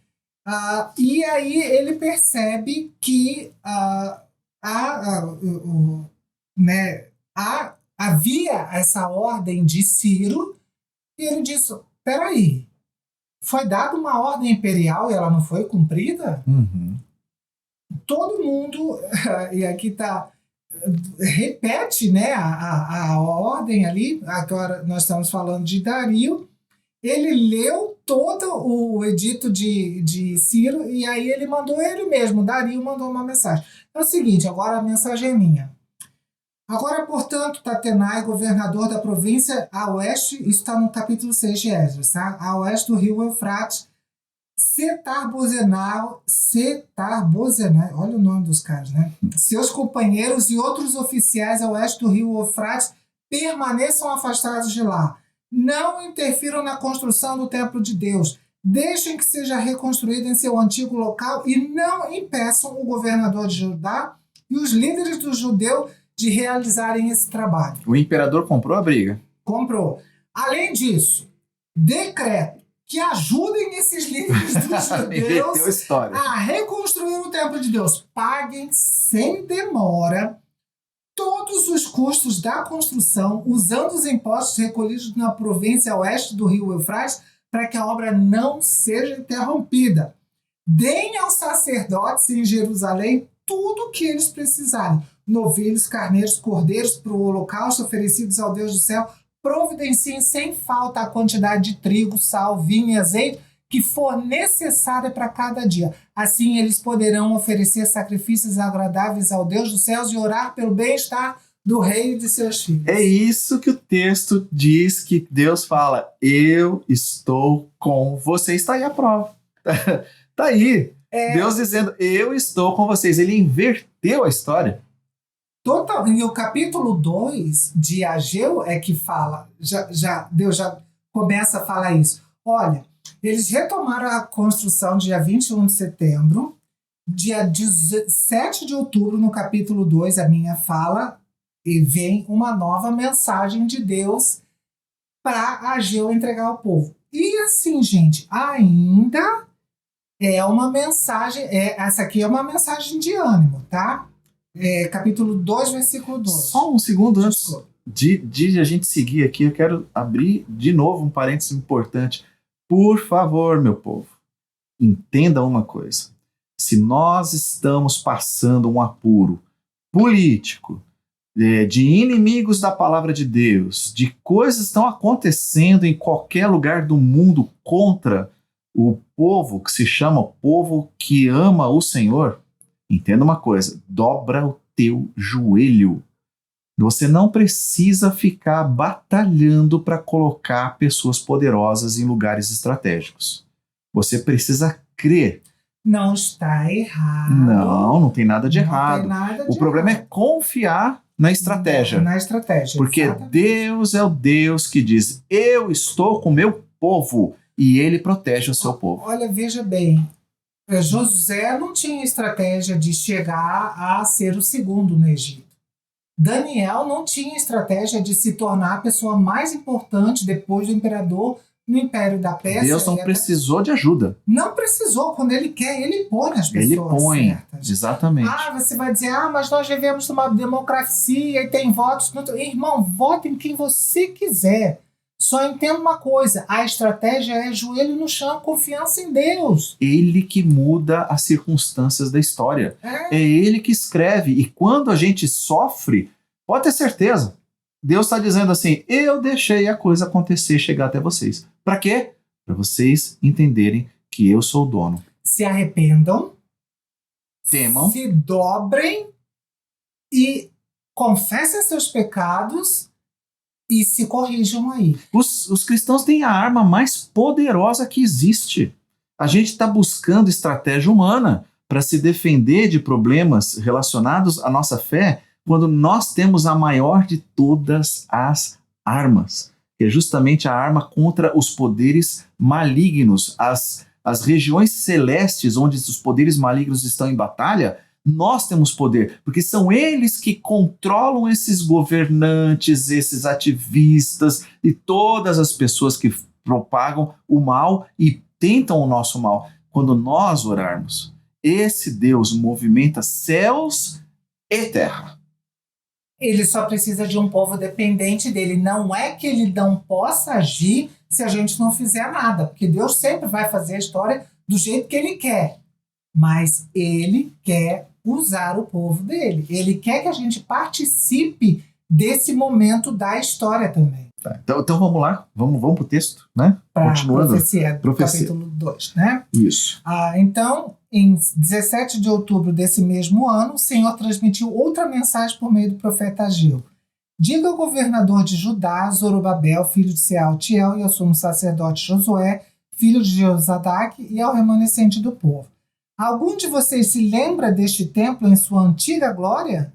e aí ele percebe que havia essa ordem de Ciro e ele disse, peraí, foi dada uma ordem imperial e ela não foi cumprida? Todo mundo, e aqui está, repete, né, a ordem ali, agora nós estamos falando de Dario, ele leu todo o edito de Ciro e aí ele mandou ele mesmo, Dario mandou uma mensagem. É o seguinte, agora a mensagem é minha. Agora, portanto, Tatenai, governador da província a oeste, isso está no capítulo 6 de Esdras, tá? A oeste do rio Eufrates, Setar-Bozenai, olha o nome dos caras, né? Seus companheiros e outros oficiais a oeste do rio Eufrates permaneçam afastados de lá. Não interfiram na construção do templo de Deus. Deixem que seja reconstruído em seu antigo local e não impeçam o governador de Judá e os líderes do judeu de realizarem esse trabalho. O imperador comprou a briga? Comprou. Além disso, decreto que ajudem esses líderes dos judeus a reconstruir o templo de Deus. Paguem sem demora todos os custos da construção, usando os impostos recolhidos na província oeste do rio Eufrates, para que a obra não seja interrompida. Deem aos sacerdotes em Jerusalém tudo o que eles precisarem. Novilhos, carneiros, cordeiros para o holocausto oferecidos ao Deus do céu, providenciem sem falta a quantidade de trigo, sal, vinho e azeite que for necessária para cada dia. Assim eles poderão oferecer sacrifícios agradáveis ao Deus dos céus e orar pelo bem-estar do rei e de seus filhos. É isso que o texto diz, que Deus fala, eu estou com vocês. Está aí a prova. Está aí. Deus dizendo, eu estou com vocês. Ele inverteu a história. Total. E o capítulo 2 de Ageu é que fala, Deus já começa a falar isso. Olha, eles retomaram a construção dia 21 de setembro, dia 17 de outubro, no capítulo 2, a minha fala, e vem uma nova mensagem de Deus para Ageu entregar ao povo. E assim, gente, ainda é uma mensagem, essa aqui é uma mensagem de ânimo, tá? Capítulo 2, versículo 2. Só um segundo antes de a gente seguir aqui, eu quero abrir de novo um parênteses importante. Por favor, meu povo, entenda uma coisa. Se nós estamos passando um apuro político, de inimigos da palavra de Deus, de coisas que estão acontecendo em qualquer lugar do mundo contra o povo que se chama povo que ama o Senhor, entenda uma coisa, dobra o teu joelho. Você não precisa ficar batalhando para colocar pessoas poderosas em lugares estratégicos. Você precisa crer. Não está errado. Não tem nada de errado. Tem nada de o problema é confiar na estratégia. Na estratégia. Porque exatamente. Deus é o Deus que diz, eu estou com o meu povo, e ele protege o seu povo. Olha, veja bem, José não tinha estratégia de chegar a ser o segundo no Egito. Daniel não tinha estratégia de se tornar a pessoa mais importante depois do imperador no Império da Pérsia. Deus não precisou de ajuda. Não precisou. Quando ele quer, ele põe as pessoas Ele põe, certas. exatamente. Você vai dizer, mas nós vivemos numa democracia e tem votos. Irmão, vote em quem você quiser. Só entenda uma coisa, a estratégia é joelho no chão, confiança em Deus. Ele que muda as circunstâncias da história. É ele que escreve. E quando a gente sofre, pode ter certeza, Deus está dizendo assim, eu deixei a coisa acontecer, chegar até vocês. Para quê? Para vocês entenderem que eu sou o dono. Se arrependam, temam, se dobrem e confessem seus pecados e se corrijam aí. Os cristãos têm a arma mais poderosa que existe. A gente está buscando estratégia humana para se defender de problemas relacionados à nossa fé, quando nós temos a maior de todas as armas, que é justamente a arma contra os poderes malignos, as regiões celestes onde os poderes malignos estão em batalha. Nós temos poder, porque são eles que controlam esses governantes, esses ativistas e todas as pessoas que propagam o mal e tentam o nosso mal. Quando nós orarmos, esse Deus movimenta céus e terra. Ele só precisa de um povo dependente dele. Não é que ele não possa agir se a gente não fizer nada, porque Deus sempre vai fazer a história do jeito que ele quer. Mas ele quer usar o povo dele. Ele quer que a gente participe desse momento da história também. Tá, então vamos lá, vamos para o texto, né? Continuando. Profecia. Capítulo 2, né? Isso. Então, em 17 de outubro desse mesmo ano, o Senhor transmitiu outra mensagem por meio do profeta Ageu. Diga ao governador de Judá, Zorobabel, filho de Sealtiel, e ao sumo sacerdote Josué, filho de Josadaque, e ao remanescente do povo. Algum de vocês se lembra deste templo em sua antiga glória?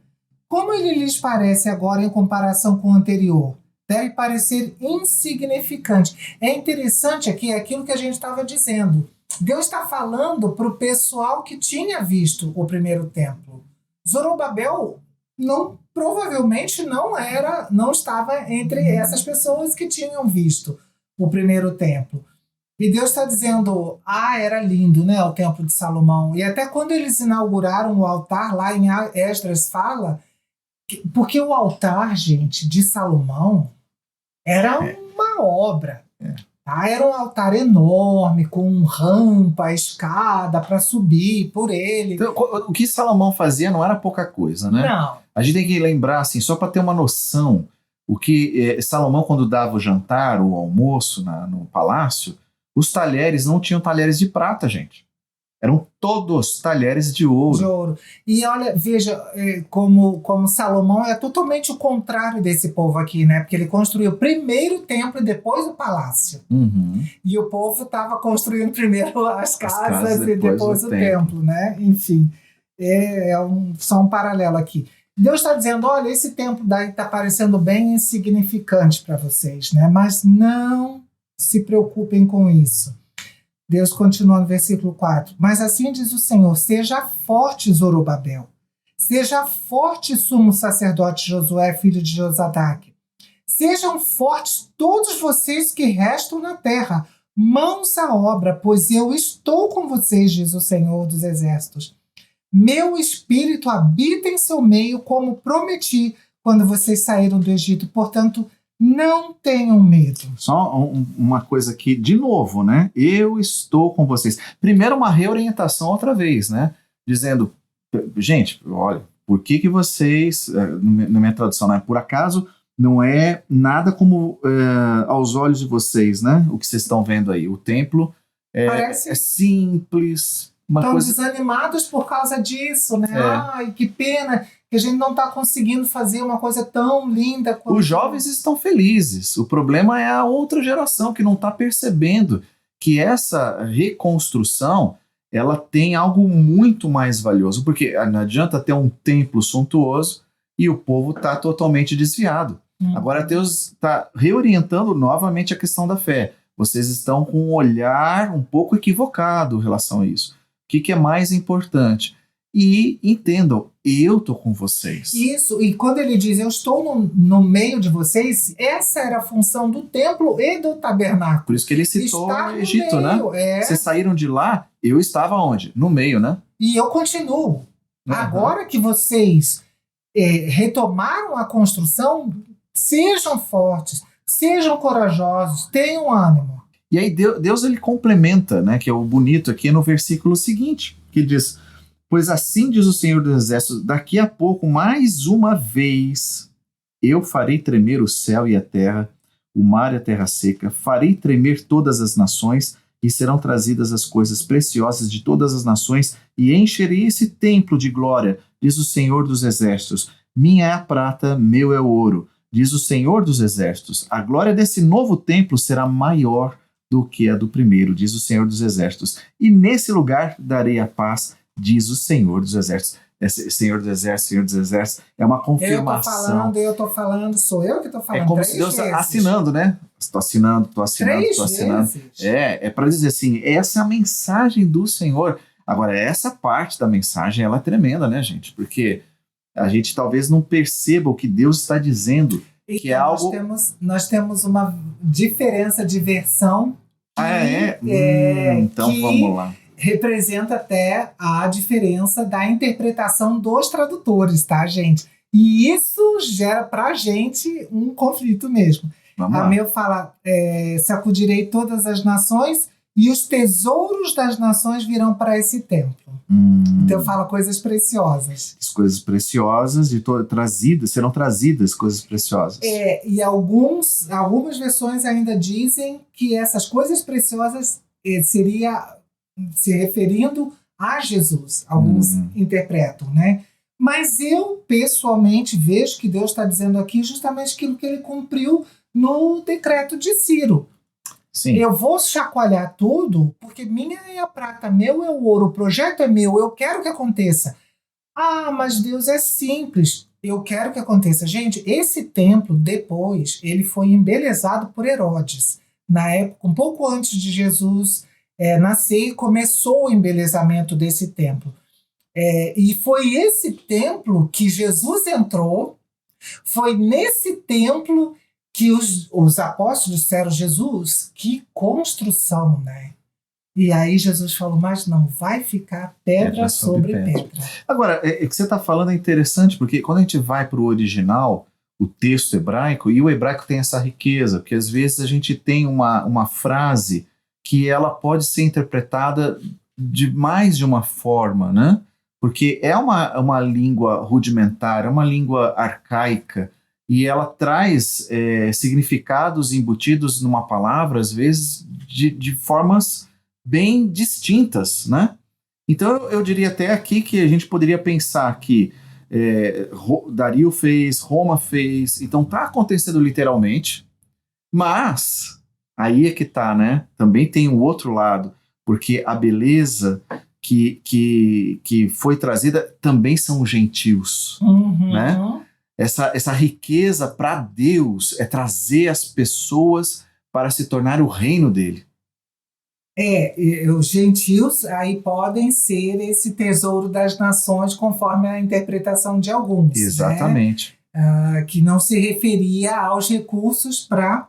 Como ele lhes parece agora em comparação com o anterior? Deve parecer insignificante. É interessante aqui aquilo que a gente estava dizendo. Deus está falando para o pessoal que tinha visto o primeiro templo. Zorobabel provavelmente não estava entre essas pessoas que tinham visto o primeiro templo. E Deus está dizendo, era lindo, né, o templo de Salomão. E até quando eles inauguraram o altar, lá em Esdras fala, porque o altar, gente, de Salomão era uma obra. Tá? Era um altar enorme, com rampa, escada para subir por ele. Então, o que Salomão fazia não era pouca coisa, né? Não. A gente tem que lembrar, assim, só para ter uma noção, o que Salomão, quando dava o jantar, o almoço no palácio, os talheres não tinham talheres de prata, gente. Eram todos talheres de ouro. De ouro. E olha, veja como Salomão é totalmente o contrário desse povo aqui, né? Porque ele construiu primeiro o templo e depois o palácio. Uhum. E o povo estava construindo primeiro as casas e depois o templo, né? Enfim, só um paralelo aqui. Deus está dizendo, olha, esse templo daí está parecendo bem insignificante para vocês, né? Mas não se preocupem com isso. Deus continua no versículo 4. Mas assim diz o Senhor, seja forte, Zorobabel. Seja forte, sumo sacerdote Josué, filho de Josadaque. Sejam fortes todos vocês que restam na terra. Mãos à obra, pois eu estou com vocês, diz o Senhor dos Exércitos. Meu espírito habita em seu meio, como prometi, quando vocês saíram do Egito. Portanto, não tenham medo. Só uma coisa aqui, de novo, né? Eu estou com vocês. Primeiro, uma reorientação outra vez, né? Dizendo, gente, olha, por que vocês, na minha tradução, né? Por acaso, não é nada como aos olhos de vocês, né? O que vocês estão vendo aí. O templo é simples. Estão desanimados por causa disso, né? Ai, que pena que a gente não está conseguindo fazer uma coisa tão linda. Os jovens estão felizes. O problema é a outra geração que não está percebendo que essa reconstrução ela tem algo muito mais valioso. Porque não adianta ter um templo suntuoso e o povo está totalmente desviado. Agora Deus está reorientando novamente a questão da fé. Vocês estão com um olhar um pouco equivocado em relação a isso. que é mais importante? E entendam, eu estou com vocês. Isso, e quando ele diz, eu estou no meio de vocês, essa era a função do templo e do tabernáculo. Por isso que ele citou Estar o no Egito, meio, né? Vocês saíram de lá, eu estava onde? No meio, né? E eu continuo. Uhum. Agora que vocês retomaram a construção, sejam fortes, sejam corajosos, tenham ânimo. E aí Deus ele complementa, né? Que é o bonito aqui no versículo seguinte, que diz: pois assim diz o Senhor dos Exércitos, daqui a pouco, mais uma vez, eu farei tremer o céu e a terra, o mar e a terra seca, farei tremer todas as nações, e serão trazidas as coisas preciosas de todas as nações, e encherei esse templo de glória, diz o Senhor dos Exércitos. Minha é a prata, meu é o ouro, diz o Senhor dos Exércitos. A glória desse novo templo será maior do que a do primeiro, diz o Senhor dos Exércitos. E nesse lugar darei a paz, diz o Senhor dos Exércitos. Senhor dos Exércitos, é uma confirmação. Eu tô falando, sou eu que tô falando. É como se Deus assinando, né? Estou assinando. É para dizer assim, essa é a mensagem do Senhor. Agora, essa parte da mensagem, ela é tremenda, né, gente? Porque a gente talvez não perceba o que Deus está dizendo, então, que é algo... Nós temos uma diferença de versão. Então vamos lá. Representa até a diferença da interpretação dos tradutores, tá, gente? E isso gera pra gente um conflito mesmo. A meu fala, sacudirei todas as nações e os tesouros das nações virão para esse templo. Então fala coisas preciosas. As coisas preciosas serão trazidas coisas preciosas. E algumas versões ainda dizem que essas coisas preciosas seria se referindo a Jesus. Alguns interpretam, né? Mas eu, pessoalmente, vejo que Deus está dizendo aqui justamente aquilo que ele cumpriu no decreto de Ciro. Sim. Eu vou chacoalhar tudo, porque minha é a prata, meu é o ouro, o projeto é meu, eu quero que aconteça. Ah, mas Deus é simples, eu quero que aconteça. Gente, esse templo, depois, ele foi embelezado por Herodes. Na época, um pouco antes de Jesus nascer, começou o embelezamento desse templo. E foi esse templo que Jesus entrou, foi nesse templo que os apóstolos disseram, Jesus, que construção, né? E aí Jesus falou, mas não vai ficar pedra sobre pedra. Agora, o que você está falando é interessante, porque quando a gente vai para o original, o texto hebraico, e o hebraico tem essa riqueza, porque às vezes a gente tem uma frase que ela pode ser interpretada de mais de uma forma, né? Porque é uma língua rudimentar, é uma língua arcaica, e ela traz significados embutidos numa palavra, às vezes, de formas bem distintas, né? Então eu diria até aqui que a gente poderia pensar que Dario fez, Roma fez, então está acontecendo literalmente, mas aí é que tá, né? Também tem o outro lado, porque a beleza que foi trazida também são os gentios, né? Essa riqueza para Deus é trazer as pessoas para se tornar o reino dele. Os gentios aí podem ser esse tesouro das nações, conforme a interpretação de alguns. Exatamente. Né? Que não se referia aos recursos para...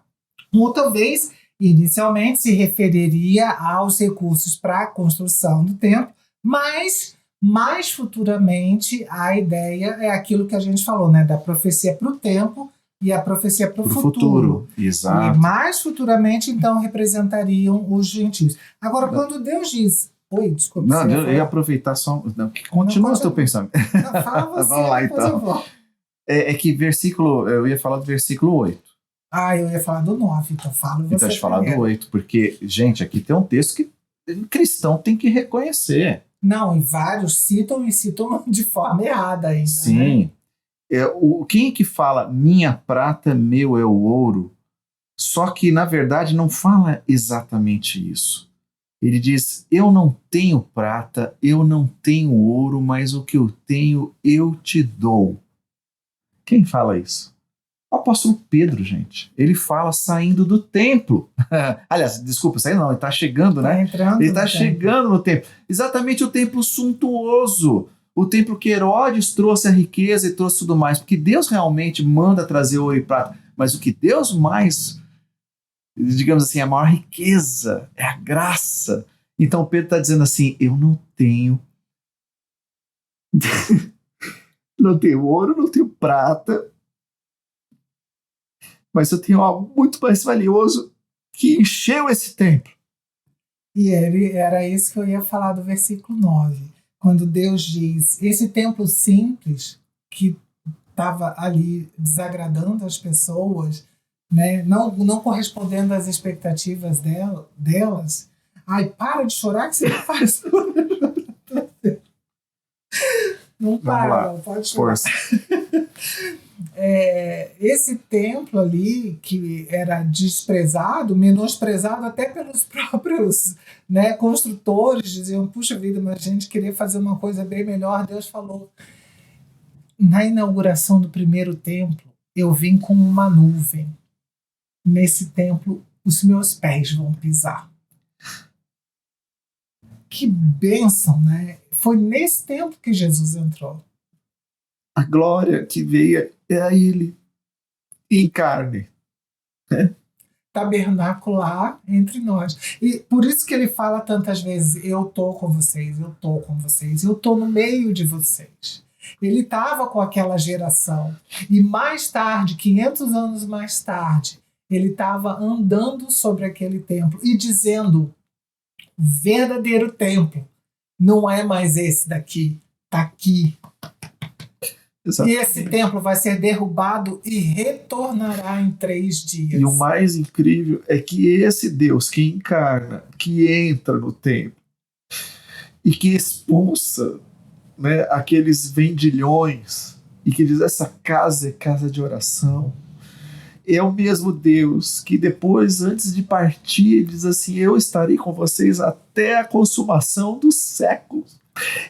Ou talvez, inicialmente, se referiria aos recursos para a construção do templo, mas mais futuramente a ideia é aquilo que a gente falou, né? Da profecia para o tempo e a profecia para o futuro. Exato. E mais futuramente, então, representariam os gentios. Agora, quando Deus diz... Oi, desculpa. Não, eu ia aproveitar só... Continua o teu pensamento. Não, fala você, vamos lá, então. eu vou. Que versículo... Eu ia falar do versículo 8. Eu ia falar do 9, então fala você. Então, deixa eu falar do 8, porque, gente, aqui tem um texto que cristão tem que reconhecer. Não, e vários citam de forma errada ainda. Sim. Né? Quem que fala minha prata, meu é o ouro? Só que, na verdade, não fala exatamente isso. Ele diz, eu não tenho prata, eu não tenho ouro, mas o que eu tenho, eu te dou. Quem fala isso? O apóstolo Pedro, gente, ele fala saindo do templo. Aliás, desculpa, saindo não, ele está chegando, né? Ele está chegando no templo. Exatamente o templo suntuoso. O templo que Herodes trouxe a riqueza e trouxe tudo mais. Porque Deus realmente manda trazer ouro e prata. Mas o que Deus mais, digamos assim, a maior riqueza é a graça. Então Pedro está dizendo assim, eu não tenho não tenho ouro, não tenho prata, mas eu tenho algo muito mais valioso que encheu esse templo. E era isso que eu ia falar do versículo 9. Quando Deus diz, esse templo simples que estava ali desagradando as pessoas, né, não correspondendo às expectativas delas. Ai, para de chorar que você não faz. Não para, não pode chorar. Força. Esse templo ali, que era desprezado, menosprezado até pelos próprios, né, construtores, diziam, puxa vida, mas a gente queria fazer uma coisa bem melhor. Deus falou, na inauguração do primeiro templo, eu vim com uma nuvem. Nesse templo, os meus pés vão pisar. Que bênção, né? Foi nesse templo que Jesus entrou. A glória que veio é a ele em carne. Tabernacular entre nós. E por isso que ele fala tantas vezes, eu tô com vocês, eu tô com vocês, eu tô no meio de vocês. Ele estava com aquela geração. E mais tarde, 500 anos mais tarde, ele estava andando sobre aquele templo e dizendo, o verdadeiro templo não é mais esse daqui, tá aqui. Exatamente. E esse templo vai ser derrubado e retornará em 3 dias. E o mais incrível é que esse Deus que encarna, que entra no templo e que expulsa, né, aqueles vendilhões e que diz essa casa é casa de oração, é o mesmo Deus que depois, antes de partir, diz assim, eu estarei com vocês até a consumação dos séculos.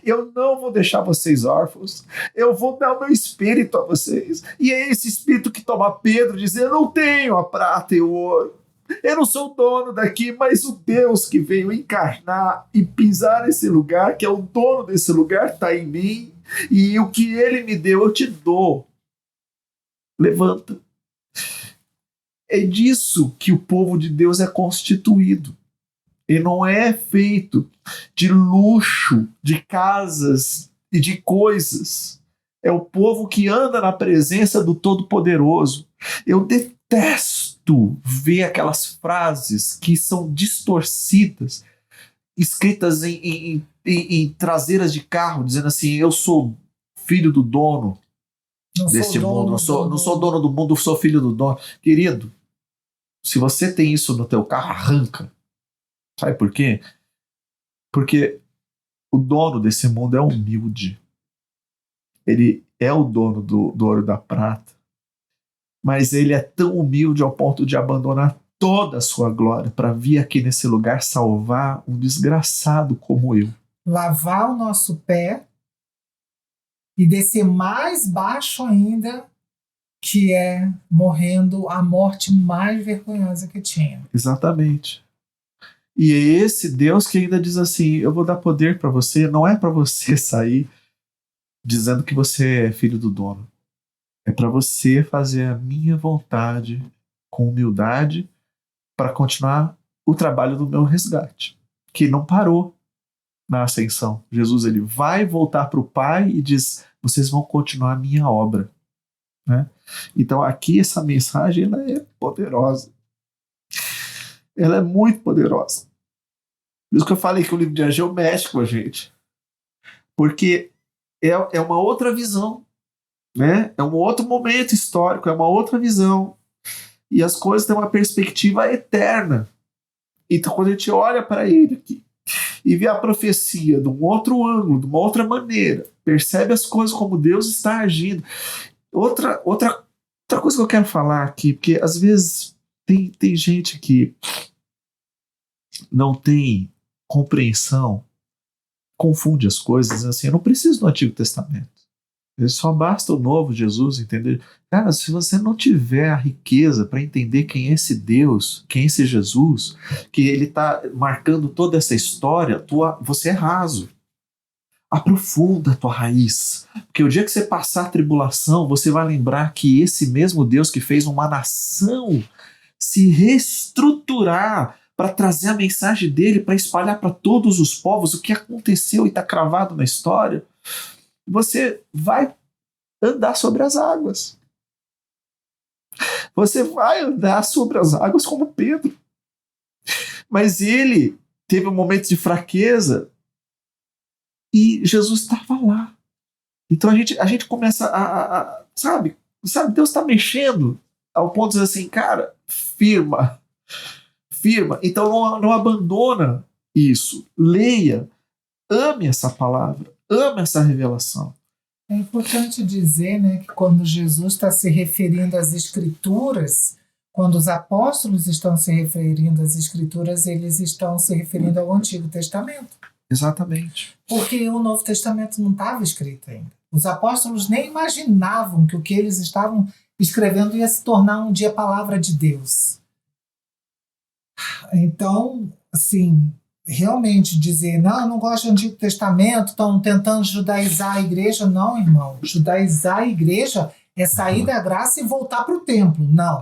Eu não vou deixar vocês órfãos, eu vou dar o meu espírito a vocês. E é esse espírito que toma Pedro, diz, eu não tenho a prata e o ouro, eu não sou o dono daqui, mas o Deus que veio encarnar e pisar nesse lugar, que é o dono desse lugar, está em mim, e o que ele me deu, eu te dou. Levanta. É disso que o povo de Deus é constituído. Ele não é feito de luxo, de casas e de coisas. É o povo que anda na presença do Todo-Poderoso. Eu detesto ver aquelas frases que são distorcidas, escritas em traseiras de carro, dizendo assim, eu sou filho do dono deste mundo, não sou dono do mundo, sou filho do dono. Querido, se você tem isso no teu carro, arranca. Sabe por quê? Porque o dono desse mundo é humilde. Ele é o dono do ouro e da prata. Mas ele é tão humilde ao ponto de abandonar toda a sua glória para vir aqui nesse lugar salvar um desgraçado como eu. Lavar o nosso pé e descer mais baixo ainda, que é morrendo a morte mais vergonhosa que tinha. Exatamente. E é esse Deus que ainda diz assim, eu vou dar poder para você, não é para você sair dizendo que você é filho do dono. É para você fazer a minha vontade com humildade para continuar o trabalho do meu resgate, que não parou na ascensão. Jesus ele vai voltar para o Pai e diz, vocês vão continuar a minha obra. Né? Então aqui essa mensagem ela é poderosa. Ela é muito poderosa. Por isso que eu falei que o livro de Ageu mexe com a gente. Porque é uma outra visão. Né? É um outro momento histórico, é uma outra visão. E as coisas têm uma perspectiva eterna. Então quando a gente olha para ele aqui e vê a profecia de um outro ângulo, de uma outra maneira, percebe as coisas como Deus está agindo. Outra coisa que eu quero falar aqui, porque às vezes tem gente que não tem compreensão, confunde as coisas, assim, eu não preciso do Antigo Testamento. Só basta o novo Jesus, entender? Cara, se você não tiver a riqueza para entender quem é esse Deus, quem é esse Jesus, que ele está marcando toda essa história, você é raso. Aprofunda a tua raiz. Porque o dia que você passar a tribulação, você vai lembrar que esse mesmo Deus que fez uma nação se reestruturar para trazer a mensagem dele, para espalhar para todos os povos o que aconteceu e está cravado na história, você vai andar sobre as águas. Você vai andar sobre as águas como Pedro. Mas ele teve um momento de fraqueza e Jesus estava lá. Então a gente começa sabe, Deus está mexendo ao ponto de dizer assim, cara, firma. Então não abandona isso. Leia, ame essa palavra, ame essa revelação. É importante dizer, né, que quando Jesus está se referindo às Escrituras, quando os apóstolos estão se referindo às Escrituras, eles estão se referindo ao Antigo Testamento. Exatamente. Porque o Novo Testamento não estava escrito ainda. Os apóstolos nem imaginavam que o que eles estavam escrevendo ia se tornar um dia a palavra de Deus. Então, assim, realmente dizer, não, eu não gosto do Antigo Testamento, estão tentando judaizar a igreja. Não, irmão. Judaizar a igreja é sair da graça e voltar para o templo. Não.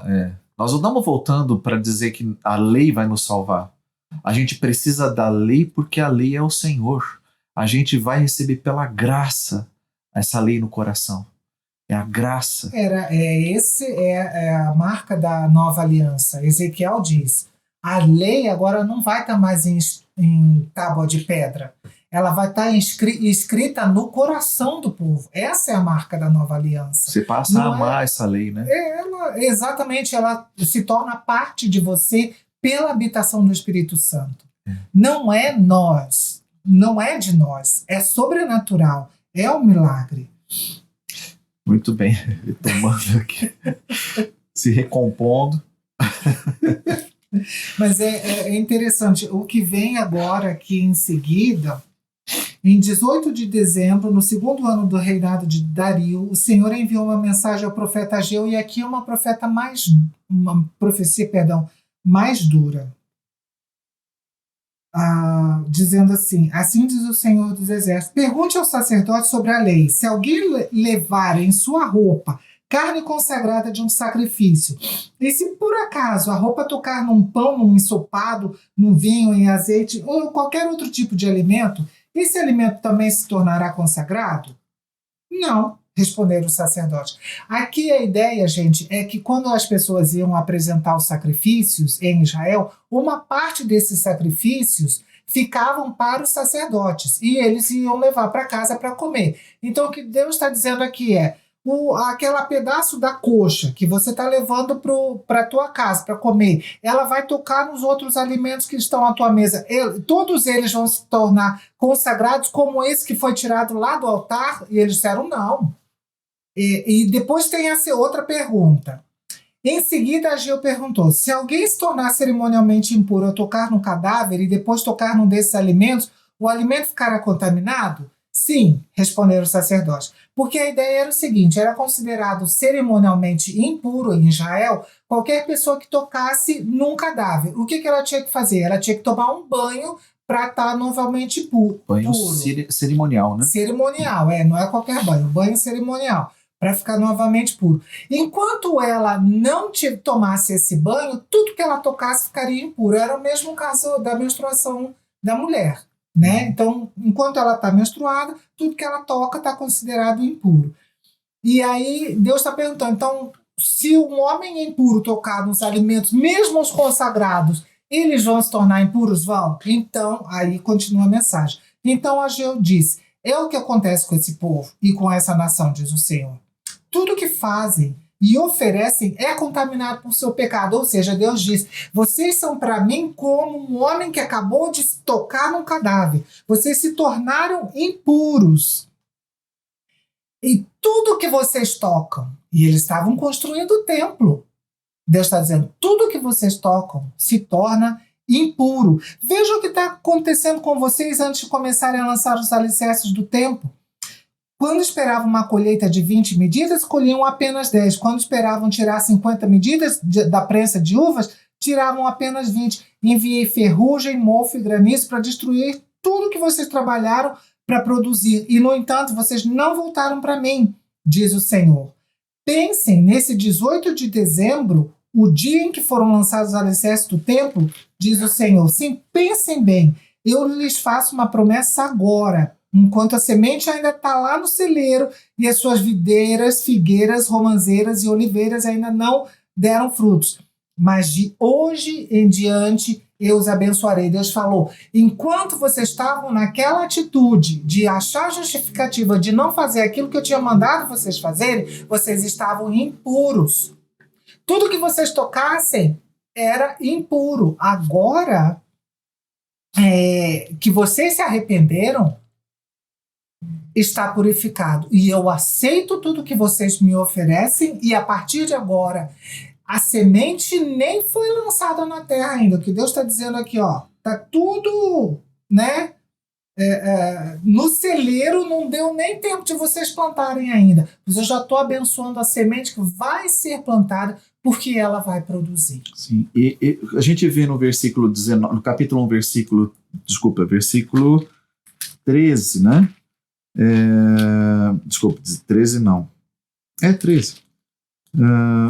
Nós não estamos voltando para dizer que a lei vai nos salvar. A gente precisa da lei porque a lei é o Senhor. A gente vai receber pela graça essa lei no coração. É a graça. É a marca da nova aliança. Ezequiel diz, a lei agora não vai estar mais em tábua de pedra. Ela vai estar escrita no coração do povo. Essa é a marca da nova aliança. Você passa a amar essa lei, né? Exatamente, ela se torna parte de você pela habitação do Espírito Santo. Não é nós, não é de nós, é sobrenatural, é um milagre. Muito bem, tomando aqui, se recompondo. Mas é interessante, o que vem agora aqui em seguida, em 18 de dezembro, no segundo ano do reinado de Dario, o Senhor enviou uma mensagem ao profeta Ageu, e aqui é uma profecia mais dura, dizendo assim diz o Senhor dos Exércitos, pergunte ao sacerdote sobre a lei, se alguém levar em sua roupa carne consagrada de um sacrifício, e se por acaso a roupa tocar num pão, num ensopado, num vinho, em azeite, ou qualquer outro tipo de alimento, esse alimento também se tornará consagrado? Não, responderam os sacerdotes. Aqui a ideia, gente, é que quando as pessoas iam apresentar os sacrifícios em Israel, uma parte desses sacrifícios ficavam para os sacerdotes, e eles iam levar para casa para comer. Então o que Deus está dizendo aqui é, aquela pedaço da coxa que você está levando para a tua casa para comer, ela vai tocar nos outros alimentos que estão à tua mesa. Todos eles vão se tornar consagrados como esse que foi tirado lá do altar? E eles disseram não. E depois tem essa outra pergunta. Em seguida, Ageu perguntou, se alguém se tornar cerimonialmente impuro ao tocar no cadáver e depois tocar num desses alimentos, o alimento ficará contaminado? Sim, responderam os sacerdotes, porque a ideia era o seguinte, era considerado cerimonialmente impuro em Israel qualquer pessoa que tocasse num cadáver. O que ela tinha que fazer? Ela tinha que tomar um banho para estar novamente puro. Banho cerimonial, né? Cerimonial, não é qualquer banho, banho cerimonial, para ficar novamente puro. Enquanto ela não tomasse esse banho, tudo que ela tocasse ficaria impuro. Era o mesmo caso da menstruação da mulher. Né? Então, enquanto ela está menstruada, tudo que ela toca está considerado impuro. E aí Deus está perguntando, então, se um homem impuro tocar nos alimentos, mesmo os consagrados, eles vão se tornar impuros? Vão? Então, aí continua a mensagem. Então Ageu disse, é o que acontece com esse povo e com essa nação, diz o Senhor. Tudo que fazem e oferecem é contaminado por seu pecado. Ou seja, Deus diz, vocês são para mim como um homem que acabou de tocar num cadáver. Vocês se tornaram impuros. E tudo que vocês tocam, e eles estavam construindo o templo. Deus está dizendo, tudo que vocês tocam se torna impuro. Veja o que está acontecendo com vocês antes de começarem a lançar os alicerces do templo. Quando esperavam uma colheita de 20 medidas, colhiam apenas 10. Quando esperavam tirar 50 medidas da prensa de uvas, tiravam apenas 20. Enviei ferrugem, mofo e granizo para destruir tudo que vocês trabalharam para produzir. E, no entanto, vocês não voltaram para mim, diz o Senhor. Pensem nesse 18 de dezembro, o dia em que foram lançados os alicerces do templo, diz o Senhor. Sim, pensem bem, eu lhes faço uma promessa agora, enquanto a semente ainda está lá no celeiro e as suas videiras, figueiras, romãzeiras e oliveiras ainda não deram frutos. Mas de hoje em diante eu os abençoarei. Deus falou, enquanto vocês estavam naquela atitude de achar justificativa de não fazer aquilo que eu tinha mandado vocês fazerem, vocês estavam impuros. Tudo que vocês tocassem era impuro. Agora que vocês se arrependeram, está purificado. E eu aceito tudo que vocês me oferecem e a partir de agora a semente nem foi lançada na terra ainda. O que Deus está dizendo aqui, ó, tá tudo, né? No celeiro, não deu nem tempo de vocês plantarem ainda. Mas eu já estou abençoando a semente que vai ser plantada porque ela vai produzir. Sim, e a gente vê no versículo 19, no capítulo 1, versículo 13, né? 13 não. 13.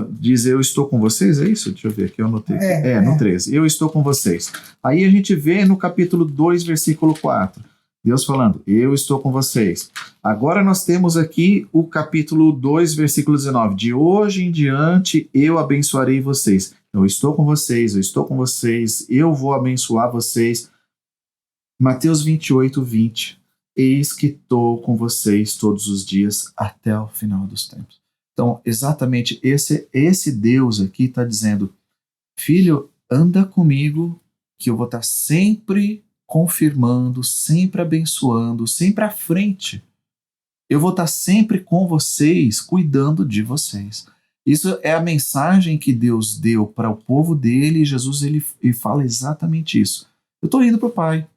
Diz, eu estou com vocês, é isso? Deixa eu ver aqui, eu anotei. No 13. Eu estou com vocês. Aí a gente vê no capítulo 2, versículo 4. Deus falando, eu estou com vocês. Agora nós temos aqui o capítulo 2, versículo 19. De hoje em diante eu abençoarei vocês. Eu estou com vocês, eu estou com vocês, eu vou abençoar vocês. Mateus 28, 20. Eis que estou com vocês todos os dias até o final dos tempos. Então, exatamente esse Deus aqui está dizendo, filho, anda comigo que eu vou estar sempre confirmando, sempre abençoando, sempre à frente. Eu vou estar sempre com vocês, cuidando de vocês. Isso é a mensagem que Deus deu para o povo dele, e Jesus ele fala exatamente isso. Eu estou indo para o Pai,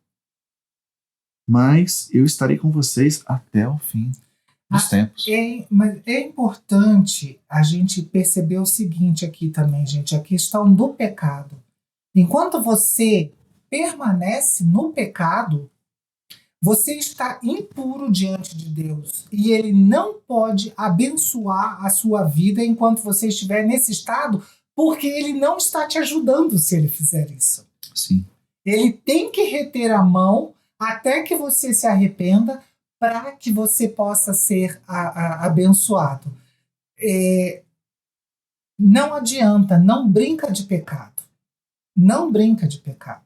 mas eu estarei com vocês até o fim dos tempos. Mas é importante a gente perceber o seguinte aqui também, gente, a questão do pecado. Enquanto você permanece no pecado, você está impuro diante de Deus e Ele não pode abençoar a sua vida enquanto você estiver nesse estado, porque Ele não está te ajudando se Ele fizer isso. Sim. Ele tem que reter a mão até que você se arrependa para que você possa ser abençoado. Não adianta, não brinca de pecado. Não brinca de pecado.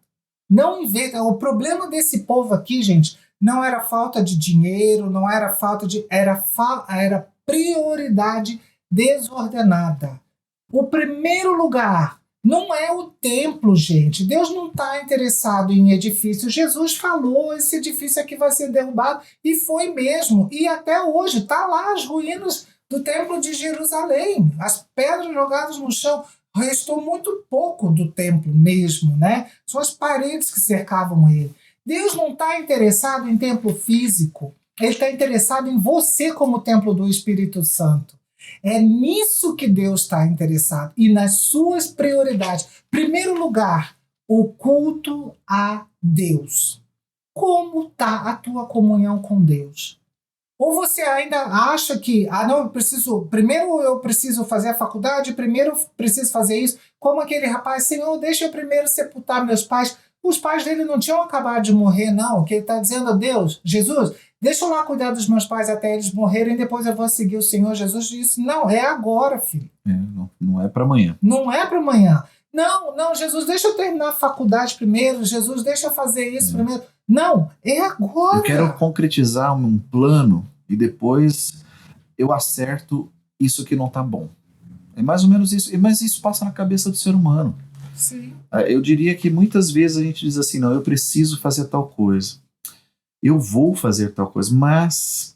Não inventa. O problema desse povo aqui, gente, não era falta de dinheiro, não era falta de... Era prioridade desordenada. O primeiro lugar não é o templo, gente. Deus não está interessado em edifício. Jesus falou, esse edifício aqui vai ser derrubado, e foi mesmo. E até hoje está lá as ruínas do templo de Jerusalém, as pedras jogadas no chão. Restou muito pouco do templo mesmo, né? São as paredes que cercavam ele. Deus não está interessado em templo físico. Ele está interessado em você como templo do Espírito Santo. É nisso que Deus está interessado e nas suas prioridades. Primeiro lugar, o culto a Deus. Como está a tua comunhão com Deus? Ou você ainda acha que, não, primeiro eu preciso fazer a faculdade, primeiro eu preciso fazer isso, como aquele rapaz, Senhor, deixa eu primeiro sepultar meus pais. Os pais dele não tinham acabado de morrer, não. O que ele está dizendo a Deus, Jesus, deixa eu lá cuidar dos meus pais até eles morrerem, depois eu vou seguir o Senhor. Jesus disse, não, é agora, filho. Não é para amanhã. Não é para amanhã. Não, Jesus, deixa eu terminar a faculdade primeiro, Jesus, deixa eu fazer isso primeiro. Não, é agora. Eu quero concretizar um plano e depois eu acerto isso que não está bom. É mais ou menos isso, mas isso passa na cabeça do ser humano. Sim. Eu diria que muitas vezes a gente diz assim, não, eu preciso fazer tal coisa. Eu vou fazer tal coisa, mas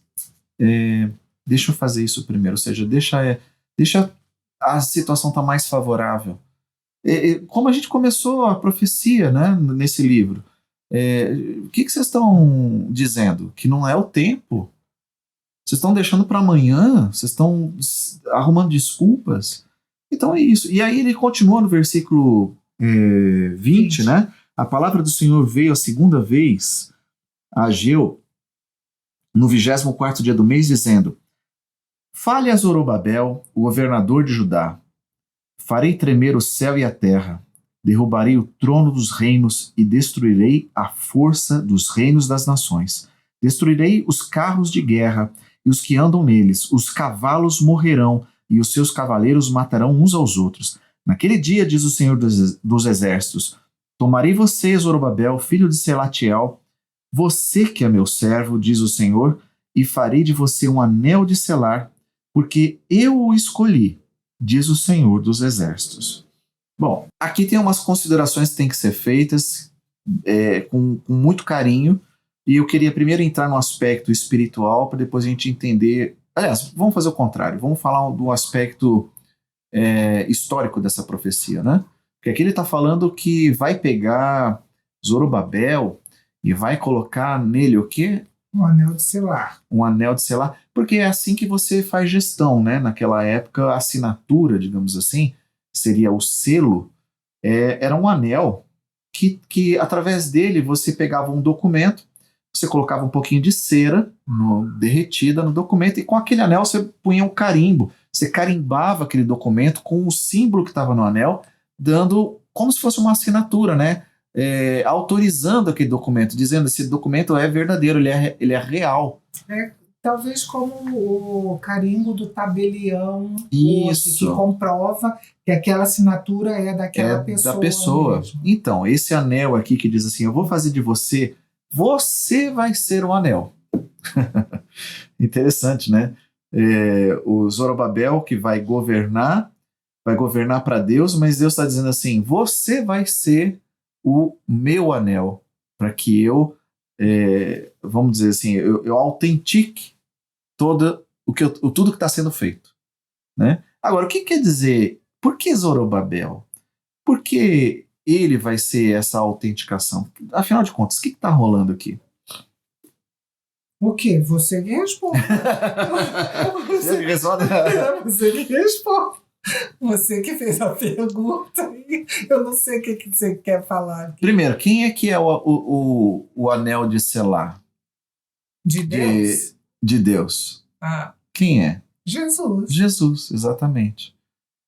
deixa eu fazer isso primeiro. Ou seja, deixa a situação estar mais favorável. Como a gente começou a profecia, né, nesse livro, o que vocês estão dizendo? Que não é o tempo Vocês estão deixando para amanhã? Vocês estão arrumando desculpas? Então é isso. E aí ele continua no versículo 20, né? A palavra do Senhor veio a segunda vez a Ageu no 24º dia do mês, dizendo: Fale a Zorobabel, o governador de Judá. Farei tremer o céu e a terra. Derrubarei o trono dos reinos e destruirei a força dos reinos das nações. Destruirei os carros de guerra e os que andam neles. Os cavalos morrerão e os seus cavaleiros matarão uns aos outros. Naquele dia, diz o Senhor dos Exércitos, tomarei você, Zorobabel, filho de Selatiel, você que é meu servo, diz o Senhor, e farei de você um anel de selar, porque eu o escolhi, diz o Senhor dos Exércitos. Bom, aqui tem umas considerações que têm que ser feitas com muito carinho, e eu queria primeiro entrar no aspecto espiritual, para depois a gente entender. Aliás, vamos fazer o contrário, vamos falar do aspecto histórico dessa profecia, né? Porque aqui ele está falando que vai pegar Zorobabel e vai colocar nele o quê? Um anel de selar. Um anel de selar, porque é assim que você faz gestão, né? Naquela época, a assinatura, digamos assim, seria o selo, era um anel que através dele você pegava um documento, você colocava um pouquinho de cera derretida no documento e com aquele anel você punha um carimbo. Você carimbava aquele documento com o símbolo que estava no anel, dando como se fosse uma assinatura, né? Autorizando aquele documento, dizendo esse documento é verdadeiro, ele é real. Talvez como o carimbo do tabelião, isso, que comprova que aquela assinatura é daquela pessoa. Da pessoa. Mesmo. Então, esse anel aqui que diz assim, eu vou fazer de você, você vai ser o anel. Interessante, né? O Zorobabel que vai governar para Deus, mas Deus está dizendo assim, você vai ser o meu anel, para que eu, vamos dizer assim, eu autentique tudo que está sendo feito. Né? Agora, o que quer dizer, por que Zorobabel? Por que ele vai ser essa autenticação? Afinal de contas, o que está rolando aqui? O quê? Você que responde. Você que responde? Você que responde. Você que fez a pergunta. Eu não sei o que você quer falar aqui. Primeiro, quem é que é o anel de selar? De Deus? De Deus. Quem é? Jesus. Jesus, exatamente.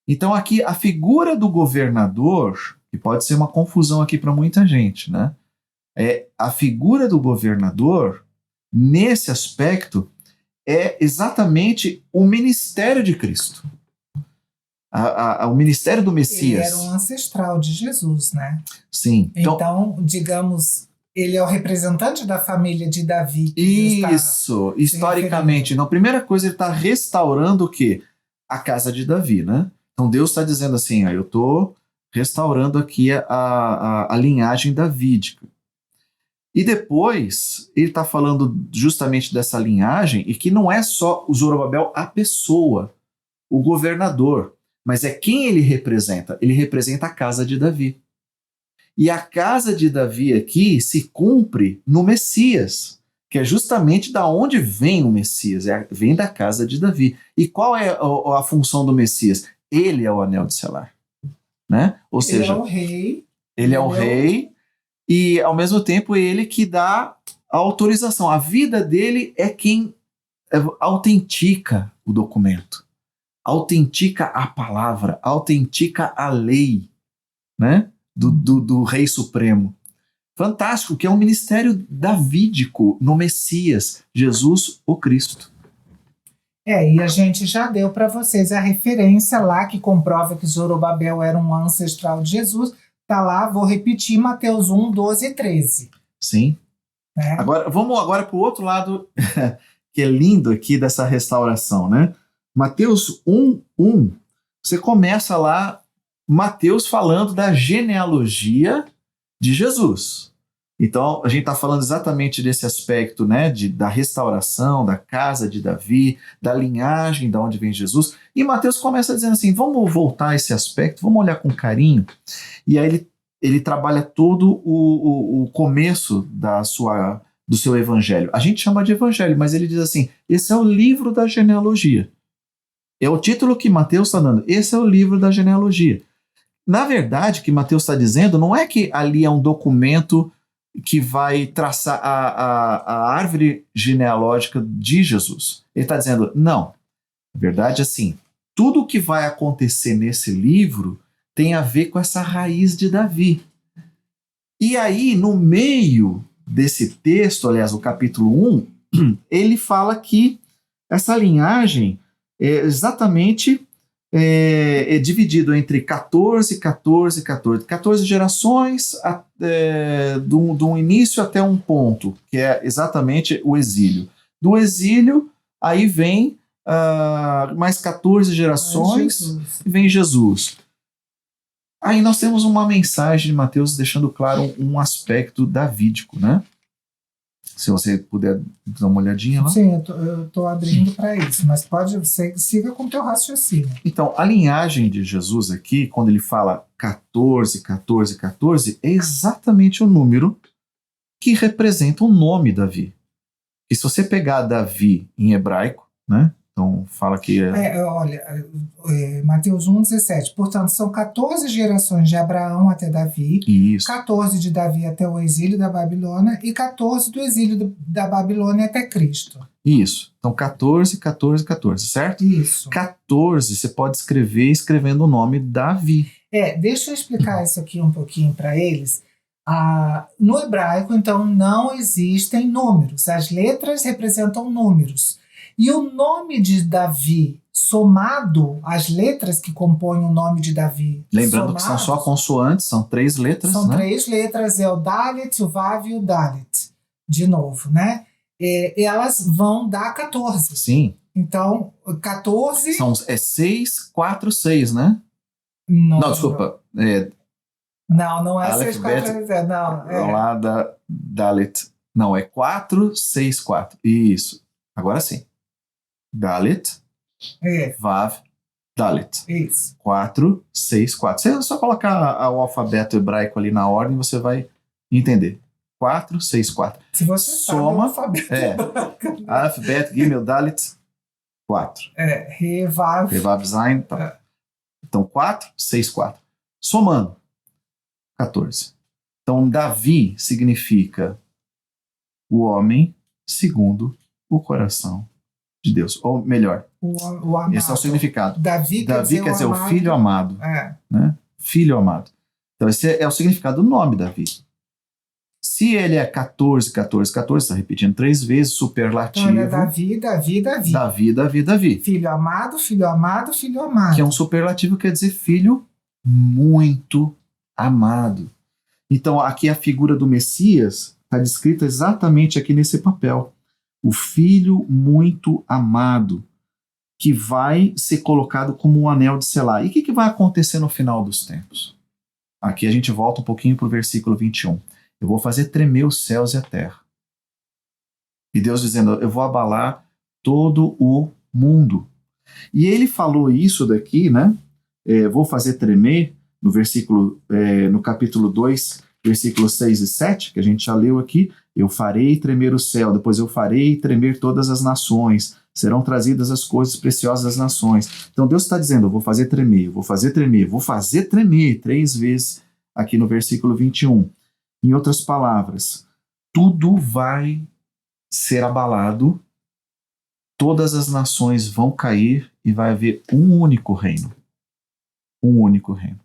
Então aqui a figura do governador, que pode ser uma confusão aqui para muita gente, né? A figura do governador, nesse aspecto, é exatamente o ministério de Cristo. O ministério do Messias. Ele era um ancestral de Jesus, né? Sim. Então, digamos, ele é o representante da família de Davi. Isso, historicamente. Então, a primeira coisa, ele está restaurando o quê? A casa de Davi, né? Então, Deus está dizendo assim, eu estou restaurando aqui a linhagem davídica. E depois, ele está falando justamente dessa linhagem, e que não é só o Zorobabel, a pessoa, o governador, mas é quem ele representa. Ele representa a casa de Davi. E a casa de Davi aqui se cumpre no Messias, que é justamente da onde vem o Messias, vem da casa de Davi. E qual é a função do Messias? Ele é o anel de selar. Né? Ou seja, ele é o rei. Ele é o rei e, ao mesmo tempo, ele que dá a autorização. A vida dele é quem autentica o documento, autentica a palavra, autentica a lei, né? do Rei Supremo. Fantástico, que é um ministério davídico no Messias, Jesus o Cristo. E a gente já deu para vocês a referência lá que comprova que Zorobabel era um ancestral de Jesus. Tá lá, vou repetir, Mateus 1, 12 e 13. Sim. Agora, vamos para o outro lado, que é lindo aqui dessa restauração, né? Mateus 1, 1, você começa lá, Mateus falando da genealogia de Jesus. Então, a gente está falando exatamente desse aspecto, né, da restauração, da casa de Davi, da linhagem, da onde vem Jesus. E Mateus começa dizendo assim, vamos voltar a esse aspecto, vamos olhar com carinho. E aí ele trabalha todo o começo da sua do seu evangelho. A gente chama de evangelho, mas ele diz assim, esse é o livro da genealogia. É o título que Mateus está dando. Esse é o livro da genealogia. Na verdade, o que Mateus está dizendo não é que ali é um documento que vai traçar a árvore genealógica de Jesus. Ele está dizendo, não. Na verdade, assim, tudo o que vai acontecer nesse livro tem a ver com essa raiz de Davi. E aí, no meio desse texto, aliás, o capítulo 1, ele fala que essa linhagem é exatamente dividido entre 14 gerações de um início até um ponto, que é exatamente o exílio. Do exílio, aí vem mais 14 gerações e vem Jesus. Aí nós temos uma mensagem de Mateus deixando claro um aspecto davídico, né? Se você puder dar uma olhadinha lá. Sim, eu tô abrindo para isso, mas siga com o teu raciocínio. Então, a linhagem de Jesus aqui, quando ele fala 14, é exatamente o número que representa o nome Davi. E se você pegar Davi em hebraico, né? Então, fala que... Mateus 1,17. Portanto, são 14 gerações de Abraão até Davi, Isso. 14 de Davi até o exílio da Babilônia e 14 do exílio da Babilônia até Cristo. Isso. Então, 14, certo? Isso. 14, você pode escrever escrevendo o nome Davi. Deixa eu explicar isso aqui um pouquinho para eles. No hebraico, então, não existem números. As letras representam números. E o nome de Davi, somado às letras que compõem o nome de Davi... Lembrando que são só consoantes, são 3 letras, São né? 3 letras, é o Dalet, o Vav e o Dalet. De novo, né? Elas vão dar 14. Sim. Então, 14... São 6, 4, 6, né? Não, desculpa. Não é Aleph, 6, 4, 6, não. Lá da Dalet. Não, é 4, 6, 4. Isso. Agora sim. Dalet, Vav, Dalet. Isso. 4, 6, 4. Você só colocar o alfabeto hebraico ali na ordem, você vai entender. 4, 6, 4. Se você soma, sabe o alfabeto hebraico. Aleph, Bet, Gimel, Dalet, 4. Re, Vav. Vav, Zain. Tá. Então, 4, 6, 4. Somando, 14. Então, Davi significa o homem segundo o coração de Deus. Ou melhor, o amado. Esse é o significado. Davi quer dizer o filho amado. Né? Filho amado. Então, esse é o significado do nome Davi. Se ele é 14, está repetindo 3 vezes, superlativo. Então, ele é Davi. Filho amado, filho amado, filho amado. Que é um superlativo, quer dizer filho muito amado. Então, aqui a figura do Messias está descrita exatamente aqui nesse papel. O filho muito amado, que vai ser colocado como um anel de selar. E o que vai acontecer no final dos tempos? Aqui a gente volta um pouquinho para o versículo 21. Eu vou fazer tremer os céus e a terra. E Deus dizendo, eu vou abalar todo o mundo. E ele falou isso daqui, né? Vou fazer tremer, no capítulo 2, versículos 6 e 7, que a gente já leu aqui, eu farei tremer o céu, depois eu farei tremer todas as nações, serão trazidas as coisas preciosas das nações. Então Deus está dizendo, eu vou fazer tremer, vou fazer tremer 3 vezes aqui no versículo 21. Em outras palavras, tudo vai ser abalado, todas as nações vão cair e vai haver um único reino. Um único reino.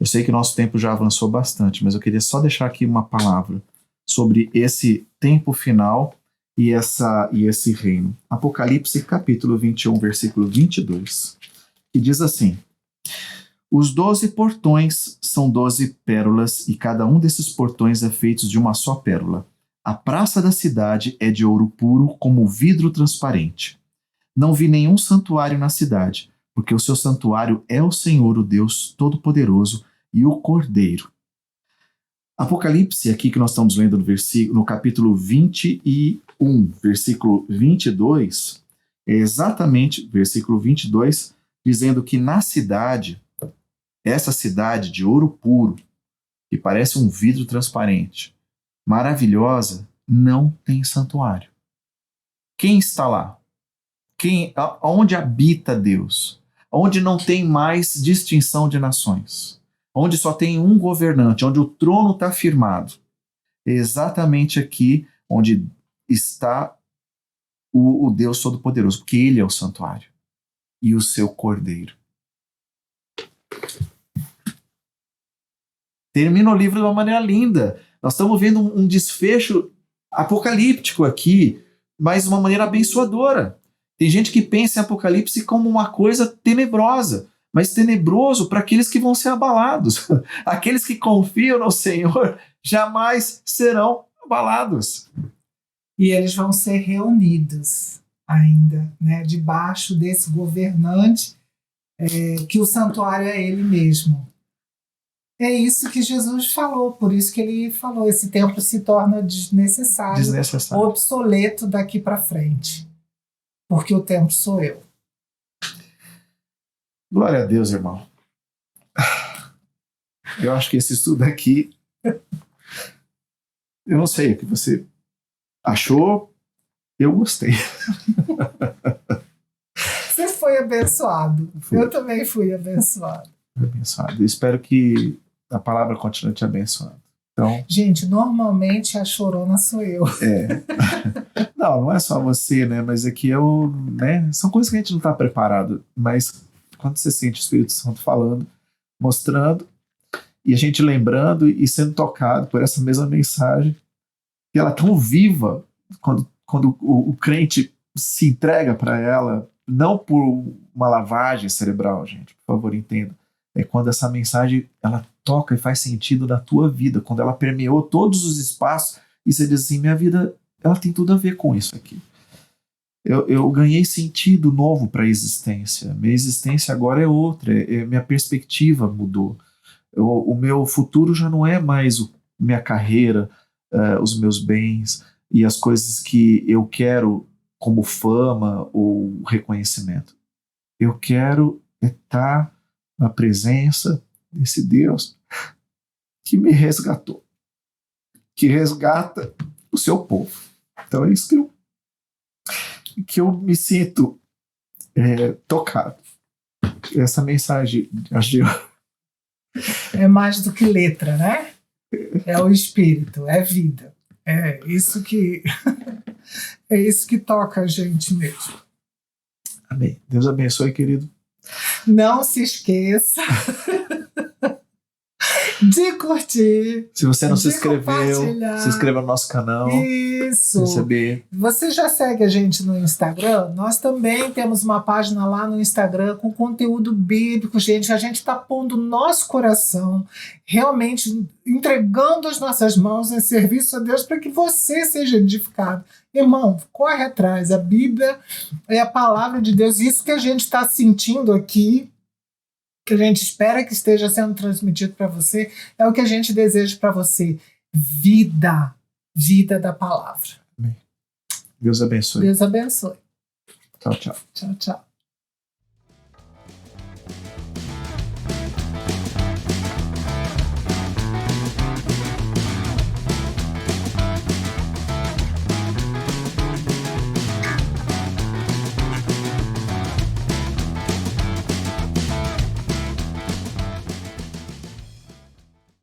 Eu sei que o nosso tempo já avançou bastante, mas eu queria só deixar aqui uma palavra sobre esse tempo final e esse reino. Apocalipse capítulo 21, versículo 22, que diz assim: os 12 portões são 12 pérolas, e cada um desses portões é feito de uma só pérola. A praça da cidade é de ouro puro, como vidro transparente. Não vi nenhum santuário na cidade, porque o seu santuário é o Senhor, o Deus Todo-Poderoso, e o Cordeiro. Apocalipse, aqui que nós estamos lendo no capítulo 21, versículo 22, é exatamente, versículo 22, dizendo que na cidade, essa cidade de ouro puro, que parece um vidro transparente, maravilhosa, não tem santuário. Quem está lá? Onde habita Deus? Onde não tem mais distinção de nações? Onde só tem um governante, onde o trono está firmado? É exatamente aqui onde está o Deus Todo-Poderoso, porque Ele é o santuário e o seu Cordeiro. Termina o livro de uma maneira linda. Nós estamos vendo um desfecho apocalíptico aqui, mas de uma maneira abençoadora. Tem gente que pensa em Apocalipse como uma coisa tenebrosa, mas tenebroso para aqueles que vão ser abalados. Aqueles que confiam no Senhor jamais serão abalados. E eles vão ser reunidos ainda, né, debaixo desse governante, que o santuário é ele mesmo. É isso que Jesus falou, por isso que ele falou, esse templo se torna desnecessário. Obsoleto daqui para frente, porque o templo sou eu. Glória a Deus, irmão. Eu acho que esse estudo aqui, eu não sei o que você achou, eu gostei. Você foi abençoado. Eu também fui abençoado. Eu espero que a palavra continue te abençoando. Então, gente, normalmente a chorona sou eu. Não é só você, né? Mas aqui são coisas que a gente não está preparado. Mas quando você sente o Espírito Santo falando, mostrando, e a gente lembrando e sendo tocado por essa mesma mensagem, que ela é tão viva quando o crente se entrega para ela, não por uma lavagem cerebral, gente, por favor, entenda. É quando essa mensagem ela toca e faz sentido na tua vida, quando ela permeou todos os espaços e você diz assim, minha vida ela tem tudo a ver com isso aqui. Eu ganhei sentido novo para a existência. Minha existência agora é outra, minha perspectiva mudou. O meu futuro já não é mais minha carreira, os meus bens e as coisas que eu quero como fama ou reconhecimento. Eu quero estar na presença desse Deus que me resgatou, que resgata o seu povo. Então é isso que eu me sinto tocado. Essa mensagem, é mais do que letra, né? É o espírito, é vida. É isso que toca a gente mesmo. Amém. Deus abençoe, querido. Não se esqueça de curtir. Se você não se inscreveu, se inscreva no nosso canal. Isso. Receber. Você já segue a gente no Instagram? Nós também temos uma página lá no Instagram com conteúdo bíblico, gente. A gente está pondo nosso coração, realmente entregando as nossas mãos em serviço a Deus para que você seja edificado. Irmão, corre atrás. A Bíblia é a palavra de Deus. Isso que a gente está sentindo aqui, que a gente espera que esteja sendo transmitido para você, é o que a gente deseja para você. Vida da palavra. Amém. Deus abençoe. Deus abençoe. Tchau, tchau. Tchau, tchau.